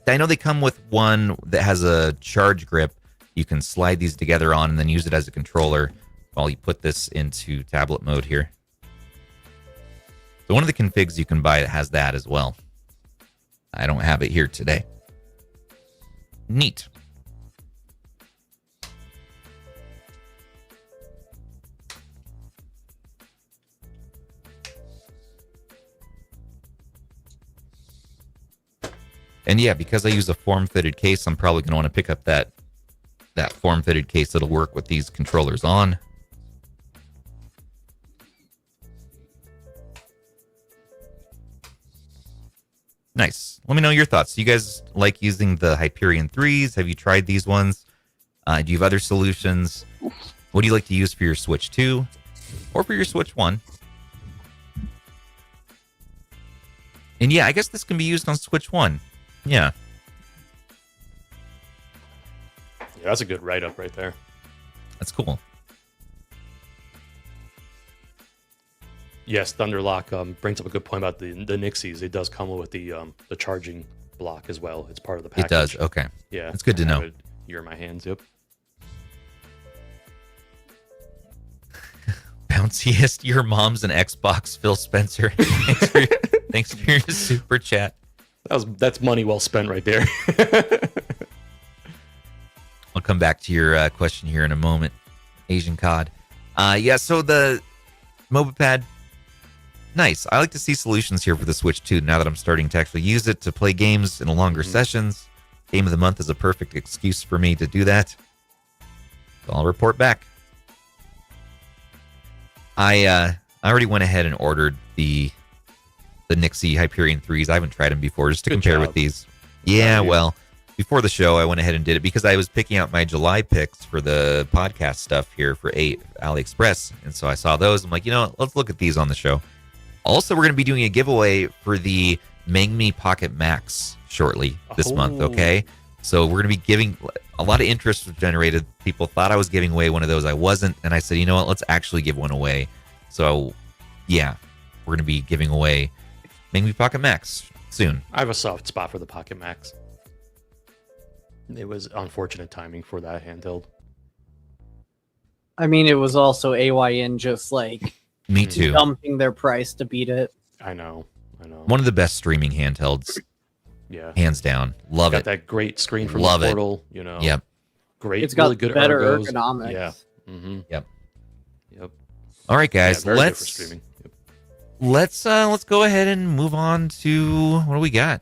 I know they come with one that has a charge grip. You can slide these together on and then use it as a controller while you put this into tablet mode here. So one of the configs you can buy that has that as well. I don't have it here today. Neat. And yeah, because I use a form-fitted case, I'm probably going to want to pick up that form-fitted case that'll work with these controllers on. Nice. Let me know your thoughts. Do you guys like using the Hyperion 3s? Have you tried these ones? Do you have other solutions? What do you like to use for your Switch 2 or for your Switch 1? And yeah, I guess this can be used on Switch 1. Yeah. Yeah, that's a good write-up right there. That's cool. Yes, Thunderlock brings up a good point about the Nixies. It does come with the charging block as well. It's part of the package. It does. Okay. Yeah. That's good to know. You're in my hands. Yep. Bounciest, your mom's an Xbox, Phil Spencer. Thanks for your super chat. That's money well spent right there. I'll come back to your question here in a moment, Asian Cod. Yeah, so the Mobapad, nice. I like to see solutions here for the Switch 2 now that I'm starting to actually use it to play games in longer sessions. Game of the month is a perfect excuse for me to do that. So I'll report back. I already went ahead and ordered the Nixie Hyperion 3s. I haven't tried them before, just to compare with these. Yeah, well, before the show, I went ahead and did it because I was picking out my July picks for the podcast stuff here for AliExpress. And so I saw those. I'm like, you know what? Let's look at these on the show. Also, we're going to be doing a giveaway for the Mangmi Pocket Max shortly this month, okay? So we're going to be giving a lot of interest was generated. People thought I was giving away one of those. I wasn't. And I said, you know what? Let's actually give one away. So, yeah, we're going to be giving away Mangmi Pocket Max soon. I have a soft spot for the Pocket Max. It was unfortunate timing for that handheld. I mean, it was also AYN just like Me too. dumping their price to beat it. I know. One of the best streaming handhelds. Yeah. Hands down. Love Got it. that great screen from Love the it. Portal, you know. Yep. Great. It's got really good better ergos. ergonomics. Yeah. Mm-hmm. Yep. Yep. All right, guys. Yeah, very good for streaming. Yep. Let's go ahead and move on to what do we got?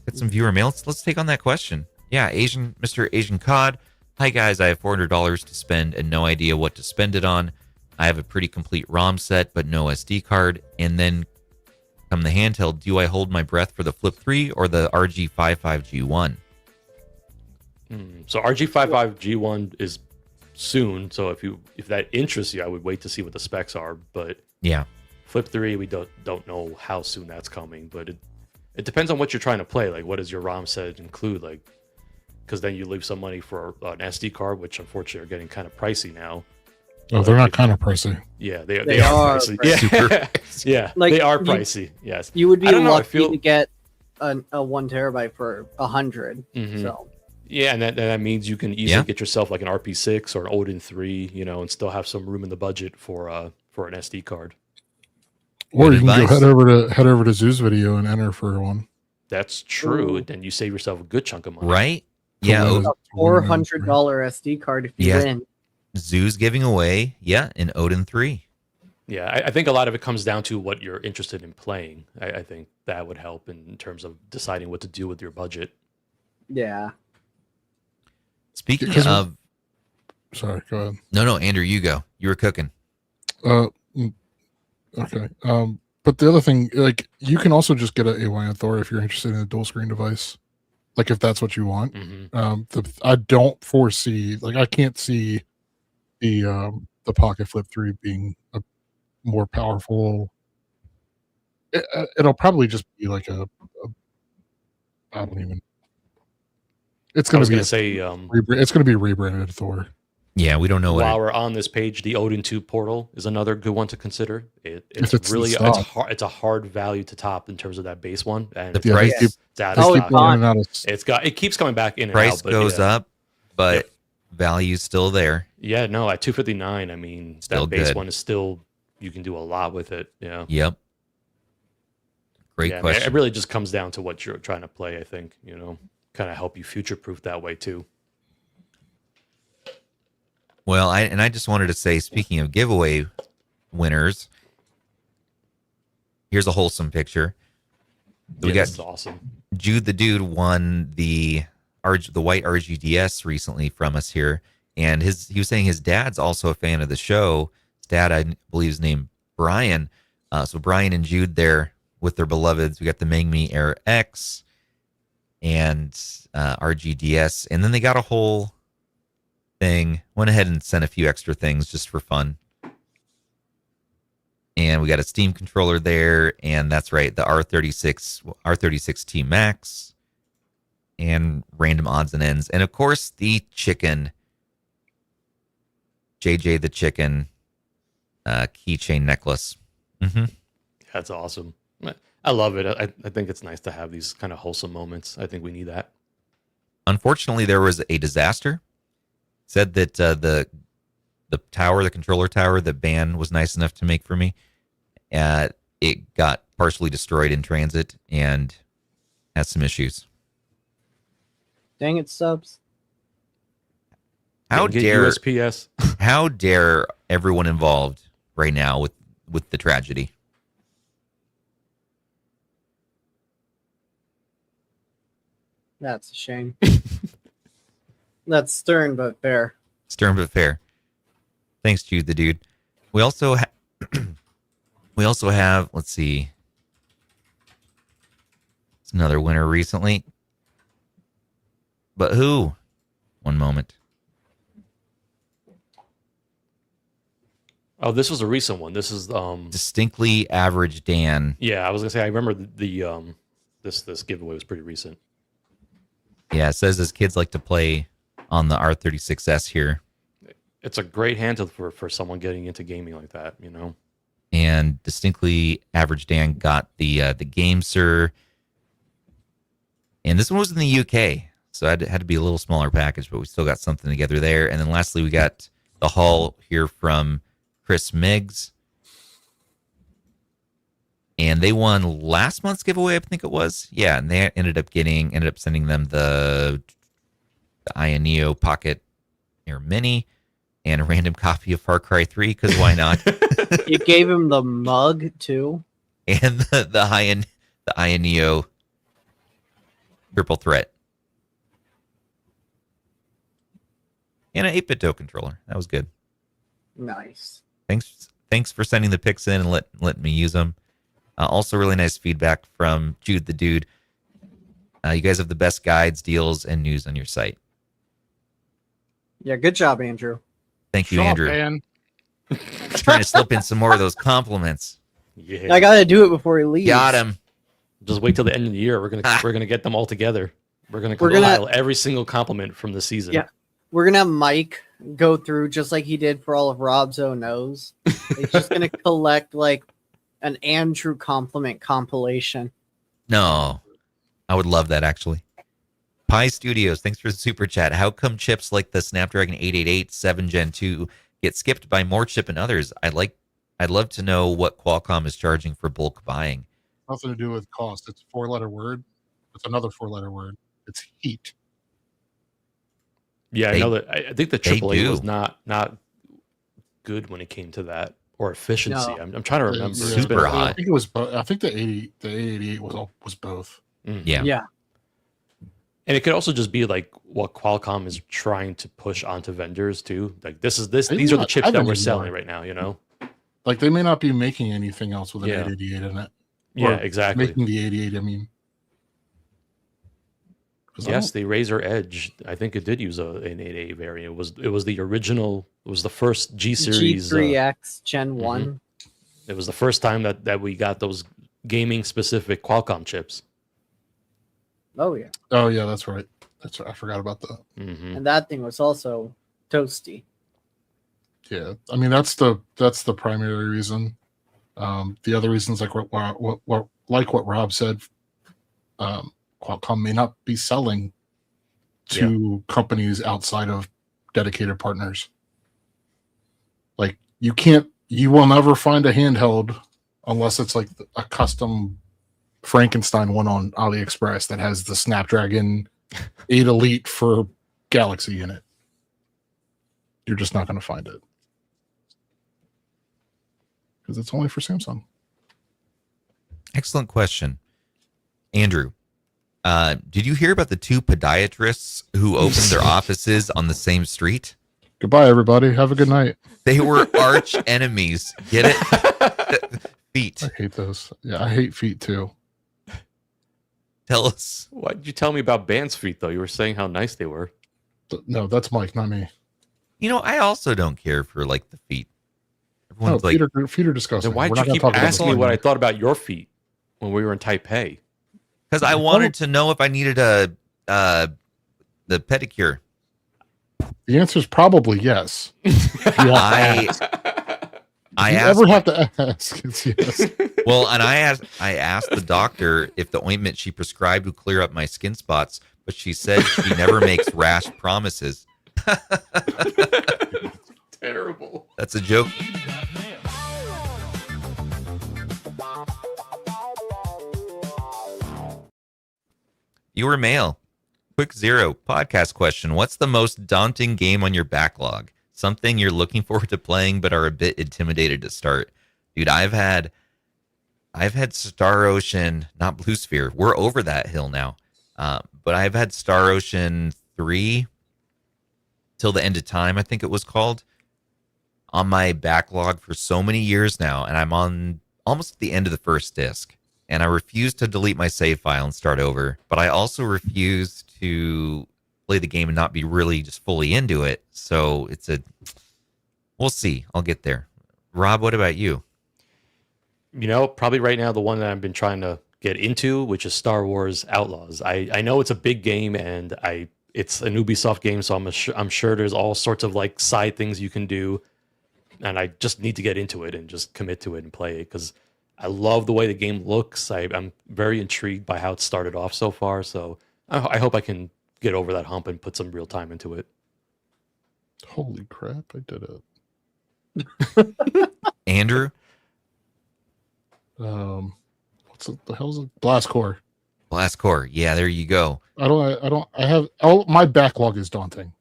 Got some viewer mail. Let's take on that question. Yeah, Mr. Asian Cod. Hi guys, I have $400 to spend and no idea what to spend it on. I have a pretty complete ROM set, but no SD card. And then come the handheld. Do I hold my breath for the Flip 3 or the RG55G1? So RG55G1 is soon. So if that interests you, I would wait to see what the specs are. But yeah, Flip 3, we don't know how soon that's coming. But it depends on what you're trying to play. Like, what does your ROM set include? Like, because then you leave some money for an SD card, which unfortunately are getting kind of pricey now. Oh, they're not kind of pricey. Yeah, they are pricey. Yeah, yeah, Like, they are pricey. Yes, You would be I don't know, I lucky feel- to get a 1 terabyte for 100. Mhm. So yeah, and that means you can easily get yourself like an RP6 or an Odin 3, you know, and still have some room in the budget for an SD card. Or Good you can advice. go head over to Zoo's video and enter for one. That's true. Ooh. Then you save yourself a good chunk of money. right? Yeah, Cool. a $400 SD card if you Yeah. win. Zoo's giving away, an Odin 3. Yeah, I think a lot of it comes down to what you're interested in playing. I think that would help in terms of deciding what to do with your budget. Yeah. Speaking Because- of, Sorry, go ahead. no, Andrew, you go. You were cooking. Okay. But the other thing, like, you can also just get an AYN Thor if you're interested in a dual screen device. Like, if that's what you want. Mm-hmm. I don't foresee, like, I can't see the Pocket Flip 3 being a more powerful. It'll probably just be like I don't even. It's I going was to be going to say, it's going to be rebranded Thor. Yeah, we don't know what. while we're on this page, the Odin 2 Portal is another good one to consider. If It's it's really in stock. it's a hard value to top in terms of that base one, and The it's, price- it's out of Oh, stock. it's gone. in and out of It keeps coming back in and price out. But goes yeah. up, but Yep. value's still there. Yeah, no, at $259, I mean, Still that base good. one is still, you can do a lot with it. Yeah. Yep. Great Yeah, I mean, question. it really just comes down to what you're trying to play, I think, you know, kind of help you future proof that way too. Well, I just wanted to say, speaking of giveaway winners, here's a wholesome picture. We Yeah, got this is awesome. Jude the Dude won the white RGDS recently from us here, and he was saying his dad's also a fan of the show. His dad, I believe, is named Brian. So Brian and Jude there with their beloveds. We got the Mangmi Air X and RGDS, and then they got a whole thing. Went ahead and sent a few extra things just for fun. And we got a Steam controller there, and that's right, the R36 T Max, and random odds and ends, and of course the chicken, JJ the chicken, keychain necklace. Mm-hmm. That's awesome. I love it. I think it's nice to have these kind of wholesome moments. I think we need that. Unfortunately, there was a disaster. Said that the tower, the controller tower that Ben was nice enough to make for me, it got partially destroyed in transit and has some issues. Dang it, Stubbs. How Get dare USPS? how dare everyone involved right now with the tragedy? That's a shame. That's stern but fair. Stern but fair. Thanks, Jude the Dude. We also have, let's see. It's another winner recently. But who? One moment. Oh, this was a recent one. This is Distinctly Average Dan. yeah. I was gonna say I remember the this giveaway was pretty recent. Yeah, it says his kids like to play on the R36S here. It's a great handle for someone getting into gaming like that, you know. And Distinctly Average Dan got the Game Sir. And this one was in the UK, so it had to be a little smaller package, but we still got something together there. And then lastly, we got the haul here from Chris Miggs. And they won last month's giveaway, I think it was. Yeah, and they ended up sending them the AKNES Pocket Air Mini and a random copy of Far Cry 3, because why not? You gave him the mug too. And the AKNES Triple Threat. And an 8-bit toe controller. That was good. Nice. Thanks for sending the pics in and letting me use them. Also, really nice feedback from Jude the Dude. You guys have the best guides, deals, and news on your site. Yeah, good job, Andrew. Thank you, Shut up, Andrew. man. Trying to slip in some more of those compliments. Yeah, I gotta do it before he leaves. Got him. just wait till the end of the year. We're gonna get them all together. We're gonna We're gonna- compile every single compliment from the season. Yeah. We're gonna have Mike go through just like he did for all of Rob's O No's. He's just gonna collect like an Andrew compliment compilation. No, I would love that actually. Pi Studios, thanks for the super chat. How come chips like the Snapdragon 888 7 Gen 2 get skipped by more chip and others? I'd love to know what Qualcomm is charging for bulk buying. Nothing to do with cost. It's a 4-letter word. It's another 4-letter word. It's heat. Yeah, I know that. I think the they AAA do. was not good when it came to that, or efficiency. No. I'm trying to remember. Yeah. It's been Super a while. hot. I think it was. I think the 888 was both. Yeah. Yeah. And it could also just be like what Qualcomm is trying to push onto vendors too. Like these are the not chips have that we're anymore. selling right now. You know. Like they may not be making anything else with an Yeah. 888 in it. Yeah, Or exactly. Making the 88. I mean. 'Cause I Yes, don't- the Razer Edge. I think it did use an 8A variant. It was the original. It was the first G series. G3X Gen 1. It was the first time that we got those gaming specific Qualcomm chips. Oh yeah. Oh yeah, that's right. That's right. I forgot about that. Mm-hmm. And that thing was also toasty. Yeah, I mean that's the primary reason. The other reasons, like what Rob said, Qualcomm may not be selling to companies outside of dedicated partners. Like you will never find a handheld unless it's like a custom Frankenstein one on AliExpress that has the Snapdragon 8 Elite for Galaxy in it. You're just not going to find it. Because it's only for Samsung. Excellent question. Andrew, Did you hear about the 2 podiatrists who opened their offices on the same street? Goodbye, everybody. Have a good night. They were arch enemies. Get it? Feet. I hate those. Yeah, I hate feet too. Tell us. Why did you tell me about Band's feet, though? You were saying how nice they were. No, that's Mike, not me. You know, I also don't care for like the feet. No, Everyone's like, feet are disgusting. Then why We're did not you gonna keep talk about asking me this what I anymore. thought about your feet when we were in Taipei? because I wanted to know if I needed the pedicure. The answer is probably yes. I You asked ever have to ask? It's yes. well, and I asked the doctor if the ointment she prescribed would clear up my skin spots, but she said she never makes rash promises. Terrible. That's a joke. Viewer mail. Quick Zero podcast question. What's the most daunting game on your backlog? Something you're looking forward to playing but are a bit intimidated to start. Dude, I've had Star Ocean, not Blue Sphere. We're over that hill now. But I've had Star Ocean 3 till the end of time, I think it was called, on my backlog for so many years now, and I'm on almost the end of the first disc. And I refuse to delete my save file and start over. But I also refuse to play the game and not be really just fully into it. So we'll see. I'll get there. Rob, what about you? You know, probably right now the one that I've been trying to get into, which is Star Wars Outlaws. I know it's a big game and it's an Ubisoft game, so I'm sure there's all sorts of like side things you can do, and I just need to get into it and just commit to it and play it because I love the way the game looks. I'm very intrigued by how it started off so far, so I hope I can get over that hump and put some real time into it. Holy crap! I did it. Andrew? What's the hell's it? Blast Core. Blast Core. Yeah, there you go. I have my backlog is daunting.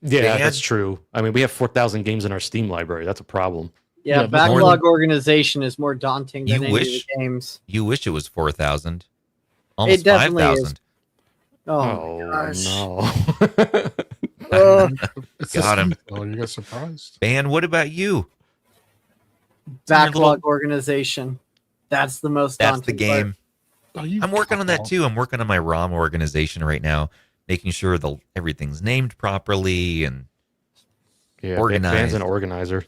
Yeah, Dan? that's true. I mean, we have 4,000 games in our Steam library. That's a problem. Yeah, Yeah, but backlog organization is more daunting than You any wish- of the games. You wish it was 4,000. Almost definitely 5,000. Oh, my gosh. no. It's Got him. Oh, you got surprised. Ban, what about you? Backlog organization. That's the most That's daunting the game. Oh, you I'm working on that cop-out. too. I'm working on my ROM organization right now, making sure everything's named properly, and Yeah, Organized. Van's an organizer.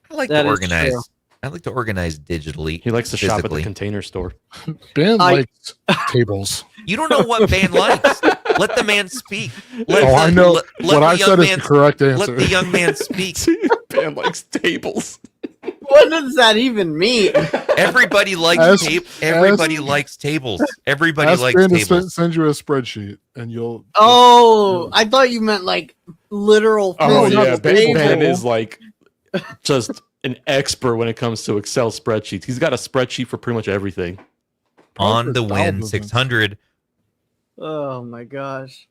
I like That to is organize. true. I like to organize digitally. He likes to shop at the physically. Container Store. Ben I- likes tables. You don't know what Ban likes. Let the man speak. Let I the- know. let What the I young said is man- the correct Let answer. the young man speak. Van likes tables. What does that even mean? Everybody likes Ask- Everybody ask- likes tables. Everybody Ask likes Ben to tables. send you a spreadsheet, and you'll. Oh, I thought you meant like literal. Oh physical yeah, table. Ben is like just an expert when it comes to Excel spreadsheets. He's got a spreadsheet for pretty much everything. On the Bowel Win movements. 600. Oh my gosh.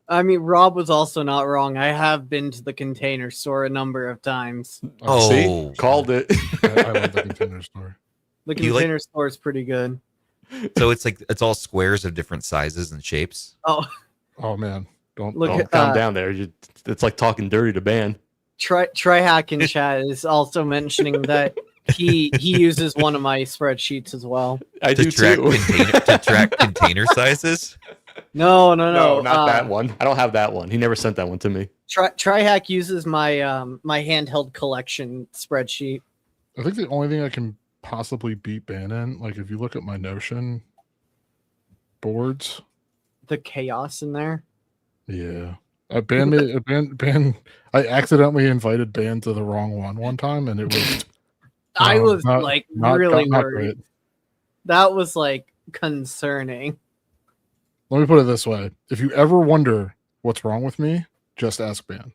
I mean, Rob was also not wrong. I have been to the Container Store a number of times. Oh. See, called it. I love the Container Store. The You like- Container Store is pretty good. So it's all squares of different sizes and shapes. Oh, Oh man, don't look Oh, at calm down there. It's like talking dirty to Ben. Trihack in chat is also mentioning that he uses one of my spreadsheets as well. I To do track, too. to track container sizes. No, No, not that one. I don't have that one. He never sent that one to me. Trihack uses my my handheld collection spreadsheet. I think the only thing I can possibly beat Ben in, like if you look at my Notion boards, The chaos in there. yeah. Ben, I accidentally invited Ben to the wrong one time, and it was. I was not- like not- really not worried. great. That was like concerning. Let me put it this way: if you ever wonder what's wrong with me, just ask Ben.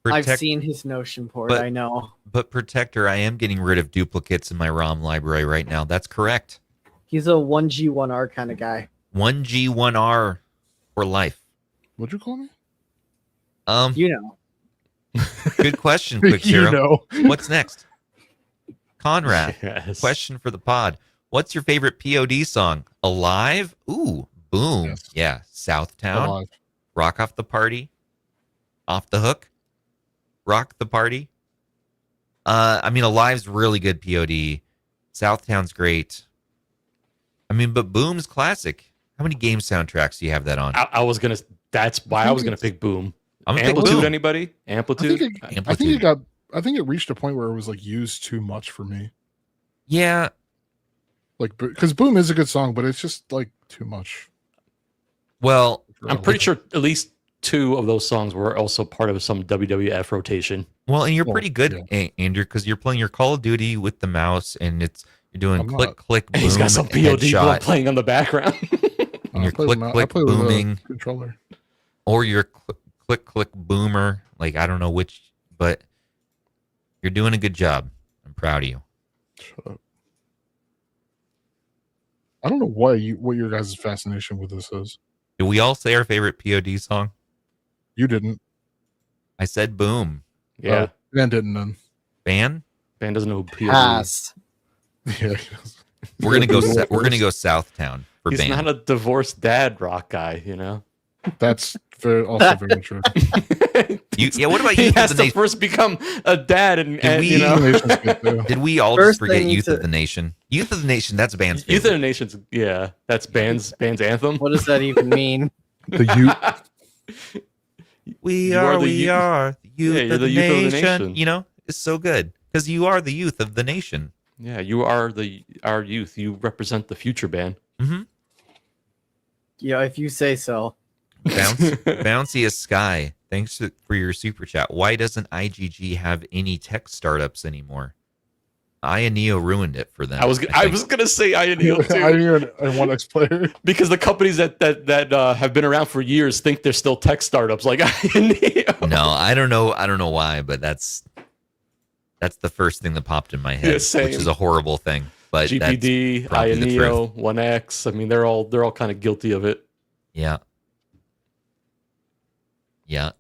I've seen his Notion board. but- I know. But Protector, I am getting rid of duplicates in my ROM library right now. That's correct. He's a 1G 1R kind of guy. 1G 1R for life. What'd you call me? You know. Good question, Quick You Zero. know. What's next? Conrad, Yes. question for the pod. What's your favorite POD song? Alive? Ooh, Boom. Yes. Yeah. Southtown. Alive. Rock Off the Party. Off the Hook. Rock the Party. I mean, Alive's really good POD. Southtown's great. I mean, but Boom's classic. How many game soundtracks do you have that on? I was gonna. That's why I was gonna pick Boom. I'm gonna pick Amplitude. Boom. Anybody? Amplitude. I think it reached a point where it was like used too much for me. Yeah. Like, because Boom is a good song, but it's just like too much. Well, I'm pretty sure at least 2 of those songs were also part of some WWF rotation. well, and you're Well, pretty good, Andrew, because you're playing your Call of Duty with the mouse, and you're doing I'm click, not. click, boom, He's got some POD headshot, playing on the background. and you're I play click, with I click, play with a booming, controller. or you're click, click, boomer. Like, I don't know which, but you're doing a good job. I'm proud of you. Shut up. I don't know what your guys' fascination with this is. Did we all say our favorite POD song? You didn't. I said Boom. Yeah, Dan didn't then. Ban? band doesn't know who POD is. Pass. Yeah. We're gonna go. We're gonna go Southtown for He's Ban. not a divorced dad rock guy, you know. That's also very true. Yeah. What about He Youth has of the to Nation? first become a dad, and we- you know, Nation's good too. Did we all First just forget they need Youth of to- the Nation? Youth of the Nation. That's Band's Youth of favorite. the Nation's. Yeah, that's band's anthem. What does that even mean? The youth. We You are are. the We youth- are the youth, Yeah, you're of, the the youth of the nation. nation. You know, it's so good because you are the youth of the nation. Yeah, you are our youth. You represent the future, band. Mm-hmm. Yeah, if you say so. Bouncy as Sky. Thanks for your super chat. Why doesn't IGG have any tech startups anymore? Ioneo ruined it for them. I was think. gonna say Ioneo too. I knew a one X player. Because the companies that have been around for years think they're still tech startups like Ioneo. No, I don't know. I don't know why, but that's the first thing that popped in my head, Yeah, which same. is a horrible thing. But GPD, that's probably the Ioneo, 1X. I mean, they're all kind of guilty of it. yeah. Yeah.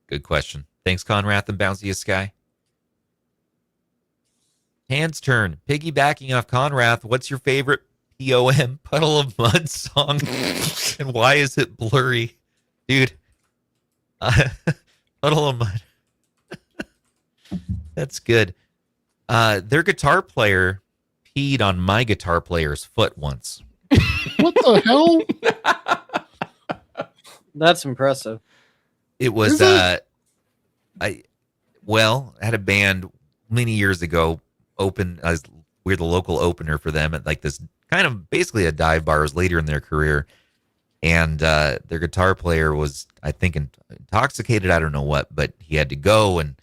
Good question. Thanks, Conrath and Bouncy as Sky. Hand's turn. Piggybacking off Conrath, what's your favorite POM Puddle of Mud song? And why is it blurry? Dude. Puddle of Mud. That's good. Their guitar player peed on my guitar player's foot once. What the hell? That's impressive. It was Is it? I had a band many years ago open as we're the local opener for them at like this kind of basically a dive bar. It was later in their career, and their guitar player was, I think, intoxicated. I don't know what, but he had to go, and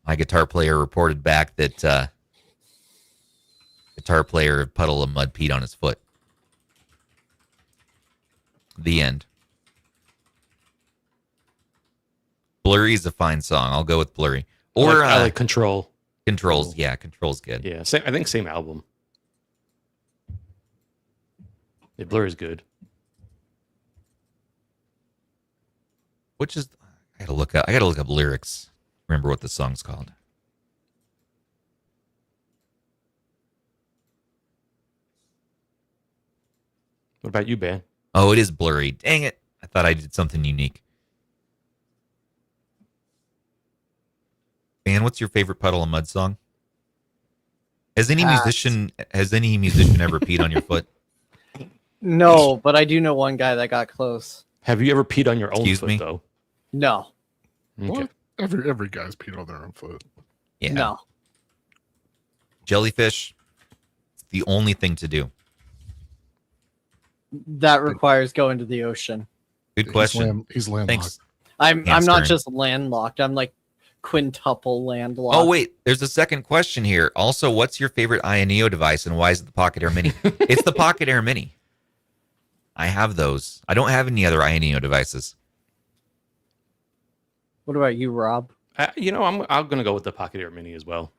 my guitar player reported back that guitar player Puddle of Mud peed on his foot. The end. Blurry is a fine song. I'll go with Blurry. Or I like Control. Controls. Yeah, Control's good. Yeah, I think same album. Yeah, Blur is good. Which is, I gotta look up lyrics. Remember what the song's called. What about you, Ben? Oh, it is Blurry. Dang it. I thought I did something unique. Man, what's your favorite Puddle of Mud song? Has any Pass. musician ever peed on your foot? No, but I do know one guy that got close. Have you ever peed on your own Excuse foot, me? though? No, Okay. What? Every guy's peed on their own foot. Yeah. no. Jellyfish. It's the only thing to do. That requires going to the ocean. Good question. He's landlocked. Thanks. I'm Hands not turn. just landlocked. I'm like quintuple landlocked. Oh, wait. There's a second question here. Also, what's your favorite Ioneo device and why is it the Pocket Air Mini? It's the Pocket Air Mini. I have those. I don't have any other Ioneo devices. What about you, Rob? I'm gonna go with the Pocket Air Mini as well.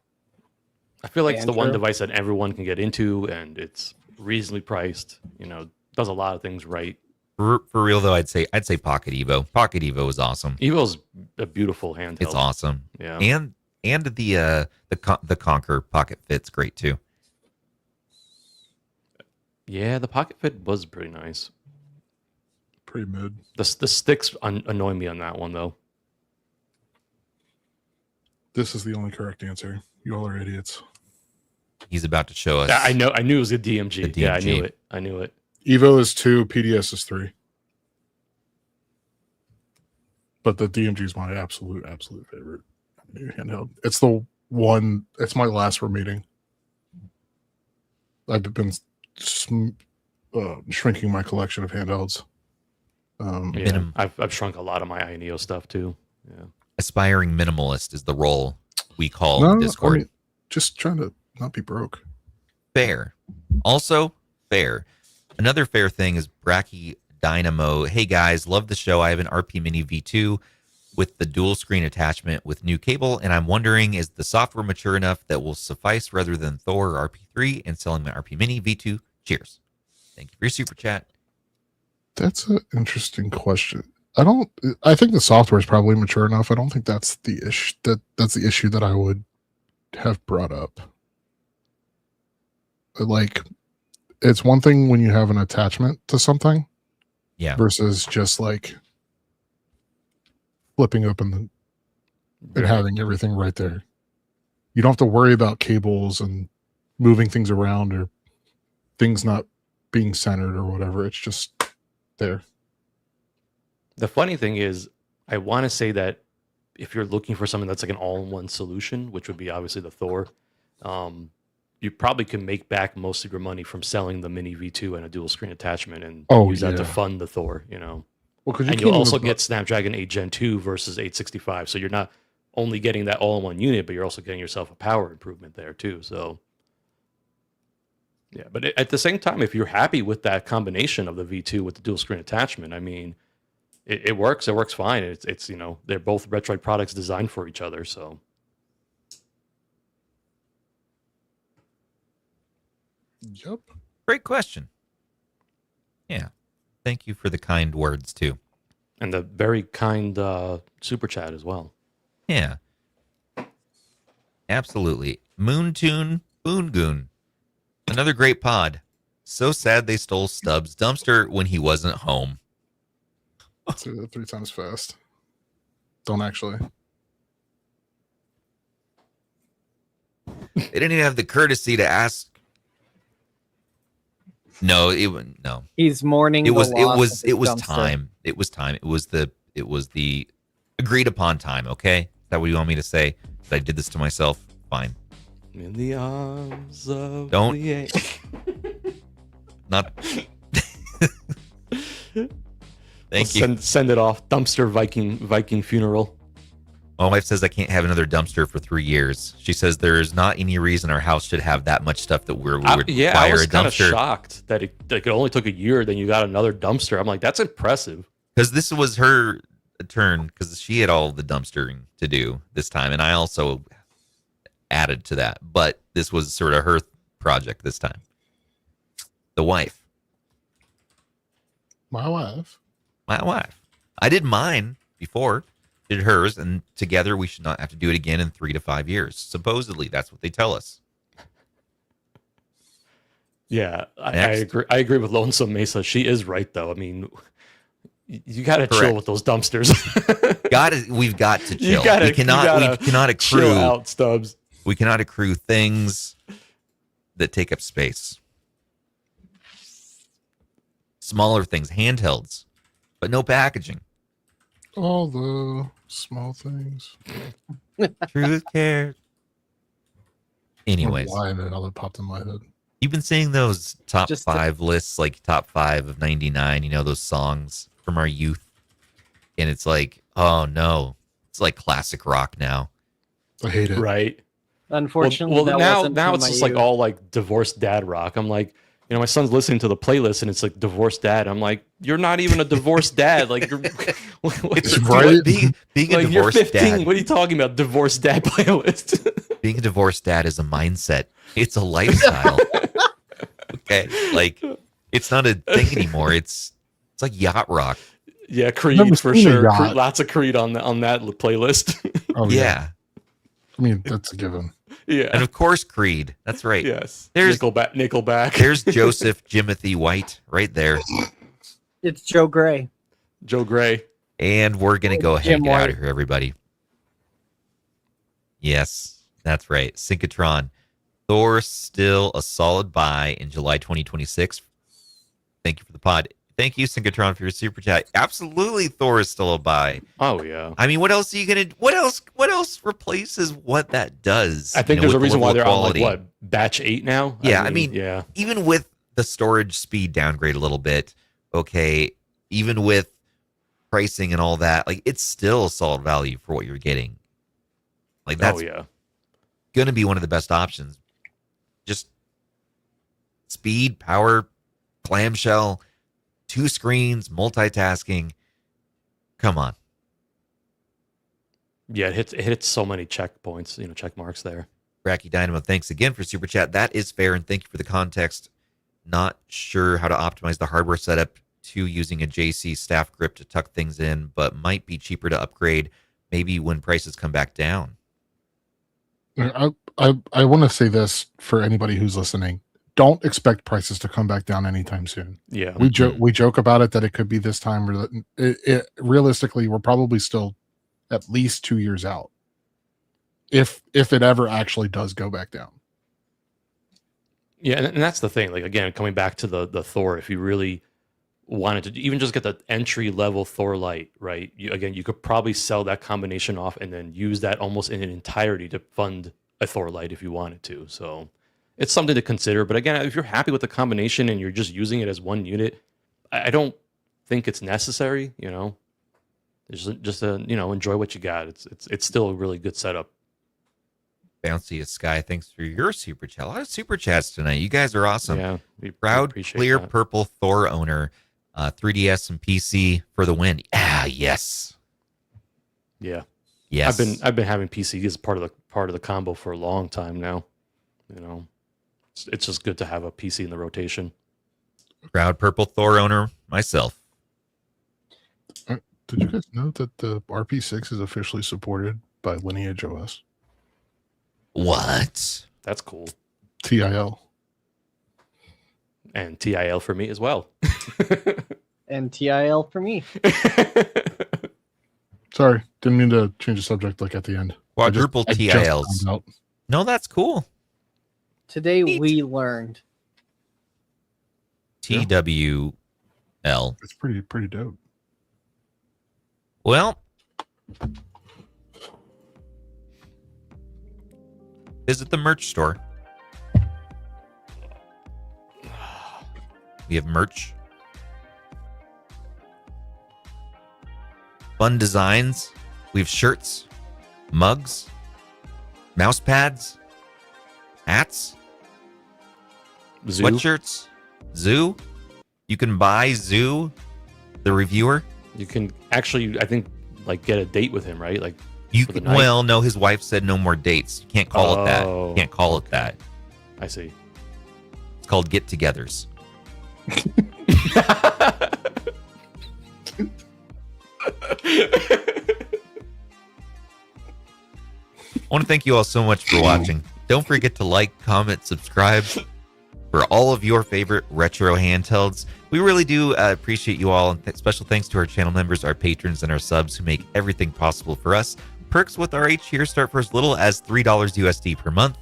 I feel like it's the one Andrew? device that everyone can get into, and it's reasonably priced. Does a lot of things right. For real though, I'd say Pocket Evo. Pocket Evo is awesome. Evo's a beautiful handheld. It's awesome. Yeah. And the Conquer Pocket Fit's great too. Yeah, the pocket fit was pretty nice. Pretty mid. The sticks annoy me on that one though. This is the only correct answer. You all are idiots. He's about to show us. Yeah, I know. I knew it was a DMG. The Yeah, I DMG. knew it. I knew it. Evo is 2, PDS is 3. But the DMG is my absolute favorite new handheld. It's the one. It's my last we're meeting. I've been shrinking my collection of handhelds. Yeah, I've shrunk a lot of my INEO stuff too. Yeah. Aspiring minimalist is the role we call No, Discord. I mean, just trying to not be broke. Fair. Also, fair. Another fair thing is Bracky Dynamo. Hey guys, love the show. I have an RP Mini V2 with the dual screen attachment with new cable, and I'm wondering, is the software mature enough that will suffice rather than Thor or RP3 and selling my RP Mini V2? Cheers. Thank you for your super chat. That's an interesting question. I think the software is probably mature enough. I don't think that's the issue. That's the issue that I would have brought up. Like, it's one thing when you have an attachment to something, Yeah. versus just like flipping open and having everything right there. You don't have to worry about cables and moving things around or things not being centered or whatever. It's just there. The funny thing is, I want to say that if you're looking for something that's like an all-in-one solution, which would be obviously the Thor, you probably can make back most of your money from selling the Mini V2 and a dual screen attachment and use that to fund the Thor, you know. Well, because And you'll also get Snapdragon 8 Gen 2 versus 865. So you're not only getting that all-in-one unit, but you're also getting yourself a power improvement there too. So yeah, but at the same time, if you're happy with that combination of the V2 with the dual screen attachment, I mean, it works. It works fine. It's you know, they're both Retroid products designed for each other. So Yep. Great question. Yeah. Thank you for the kind words, too. and the very kind super chat as well. Yeah. Absolutely. Moontune Boongoon. Another great pod. So sad they stole Stubbs' dumpster when he wasn't home. Say that 3 times fast. Don't actually. They didn't even have the courtesy to ask. No, no. He's mourning. It was the loss of his it was dumpster. time. It was time. It was the agreed upon time, okay? Is that what you want me to say? That I did this to myself? Fine. In the arms of Don't- the Not Thank you. Send it off. Dumpster Viking funeral. My wife says I can't have another dumpster for 3 years. She says there's not any reason our house should have that much stuff that we would I require was a kind of dumpster. shocked that it only took a year. Then you got another dumpster. I'm like, that's impressive. Because this was her turn, because she had all the dumpstering to do this time, and I also added to that. But this was sort of her project this time. The wife. My wife. My wife. I did mine before, did hers, and together we should not have to do it again in 3 to 5 years. Supposedly, that's what they tell us. Yeah, I Next. agree. I agree with Lonesome Mesa. She is right, though. I mean, you got to chill Correct. with those dumpsters. We've got to You chill. gotta- we you cannot gotta Chill accrue. out, Stubbs. We cannot accrue things that take up space. Smaller things, handhelds, but no packaging. All the small things. Truth care. Anyways, Why and all that popped in my head. you've been seeing those top Just to- 5 lists, like top 5 of 99, you know, those songs from our youth. And it's like, oh no, it's like classic rock now. I hate it. Right. Unfortunately, Well, that now wasn't from it's my just like youth. all like divorced dad rock. I'm like, you know, my son's listening to the playlist and it's like divorced dad. I'm like, you're not even a divorced dad. Like, you're, It's Right? Being a like you're divorced 15. dad. What are you talking about? Divorced dad playlist. Being a divorced dad is a mindset. It's a lifestyle. Okay, like it's not a thing anymore. It's like yacht rock. Yeah, Creed Never for seen a sure. yacht. Lots of Creed on that playlist. Oh, Yeah. I mean, that's a given. Yeah. And of course, Creed. That's right. Yes. There's- Nickelback. There's Joseph Jimothy White right there. It's Joe Gray. Joe Gray. And we're going to go ahead and Jim get out White. of here, everybody. Yes, that's right. Synchrotron. Thor still a solid buy in July 2026. Thank you for the pod. Thank you, Synchrotron, for your super chat. Absolutely, Thor is still a buy. Oh yeah. I mean, what else are you going to... What else replaces what that does? I think you know, there's a with the reason why level they're of on like quality? what, batch 8 now? Yeah, I mean, yeah. Even with the storage speed downgrade a little bit, okay, even with pricing and all that, like it's still solid value for what you're getting. Like that's Oh yeah. going to be one of the best options. Just speed, power, clamshell, 2 screens, multitasking. Come on. Yeah, it hits so many checkpoints, check marks there. Bracky Dynamo, thanks again for super chat. That is fair, and thank you for the context. Not sure how to optimize the hardware setup to using a JC staff grip to tuck things in, but might be cheaper to upgrade maybe when prices come back down. I want to say this for anybody who's listening. Don't expect prices to come back down anytime soon. Yeah. We joke about it that it could be this time. Or realistically, we're probably still at least 2 years out. If it ever actually does go back down. Yeah, and that's the thing. Like again, coming back to the Thor, if you really wanted to even just get the entry level Thor light, right? You could probably sell that combination off and then use that almost in an entirety to fund a Thor light if you wanted to. So it's something to consider. But again, if you're happy with the combination and you're just using it as one unit, I don't think it's necessary. Just enjoy what you got. It's still a really good setup. Bouncy as Sky, thanks for your super chat. A lot of super chats tonight. You guys are awesome. Yeah, we Proud, appreciate clear that. purple Thor owner. 3DS and PC for the win. Ah, yes. Yeah. Yes. I've been having PC as part of the combo for a long time now. It's just good to have a PC in the rotation. Proud purple Thor owner myself. Did you guys know that the RP6 is officially supported by Lineage OS? What? That's cool. TIL. And TIL for me as well. And TIL for me. Sorry, didn't mean to change the subject like at the end. Quadruple I just TILs. found out. No, that's cool. Today Neat. we learned. TWL. It's pretty dope. Well, visit the merch store. We have merch. Fun designs. We have shirts, mugs, mouse pads, hats, Zoo. sweatshirts, Zoo. You can buy Zoo, the reviewer. You can actually, I think, like get a date with him, right? Like You For the can, night? well, no, his wife said no more dates. You can't call it that. Oh, You can't call it that. I see. It's called get-togethers. I want to thank you all so much for watching. Don't forget to like, comment, subscribe for all of your favorite retro handhelds. We really do appreciate you all. And special thanks to our channel members, our patrons, and our subs who make everything possible for us. Perks with RH here start for as little as $3 USD per month.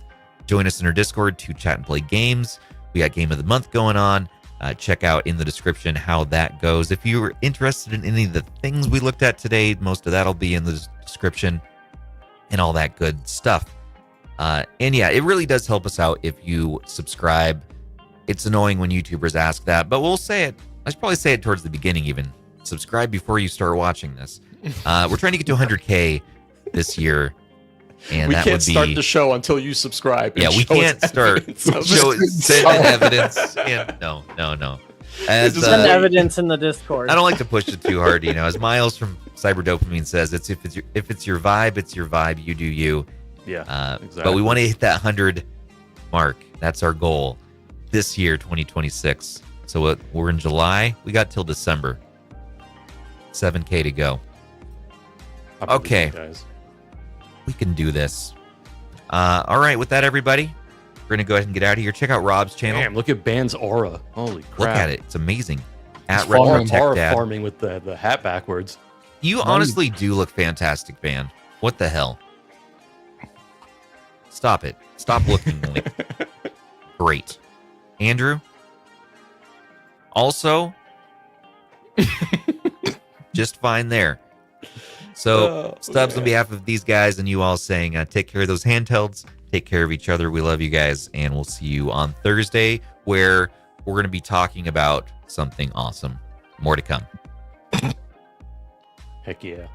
Join us in our Discord to chat and play games. We got Game of the Month going on. Check out in the description how that goes. If you were interested in any of the things we looked at today, most of that will be in the description and all that good stuff. And yeah, it really does help us out if you subscribe. It's annoying when YouTubers ask that, but we'll say it. I should probably say it towards the beginning even. Subscribe before you start watching this. We're trying to get to 100K this year. And We that can't would be, start the show until you subscribe. and yeah, we show us can't start. evidence of Show, it. send in evidence. And, no. As, Just Send Uh, evidence in the Discord. I don't like to push it too hard, As Miles from Cyber Dopamine says, if it's your vibe, it's your vibe. You do you. Yeah, exactly. But we want to hit that 100 mark. That's our goal this year, 2026. So we're in July. We got till December. 7K to go. I believe okay. you guys. We can do this. All right, with that, everybody, we're going to go ahead and get out of here. Check out Rob's channel. Damn, look at Band's aura. Holy crap. Look at it. It's amazing. At He's farming, Retro Tech bar Dad. farming with the hat backwards. You honestly do look fantastic, Van. What the hell? Stop it. Stop looking like great. Andrew? Also, just fine there. So, Stubbs, on behalf of these guys and you all saying, take care of those handhelds, take care of each other. We love you guys, and we'll see you on Thursday, where we're going to be talking about something awesome. More to come. Heck yeah.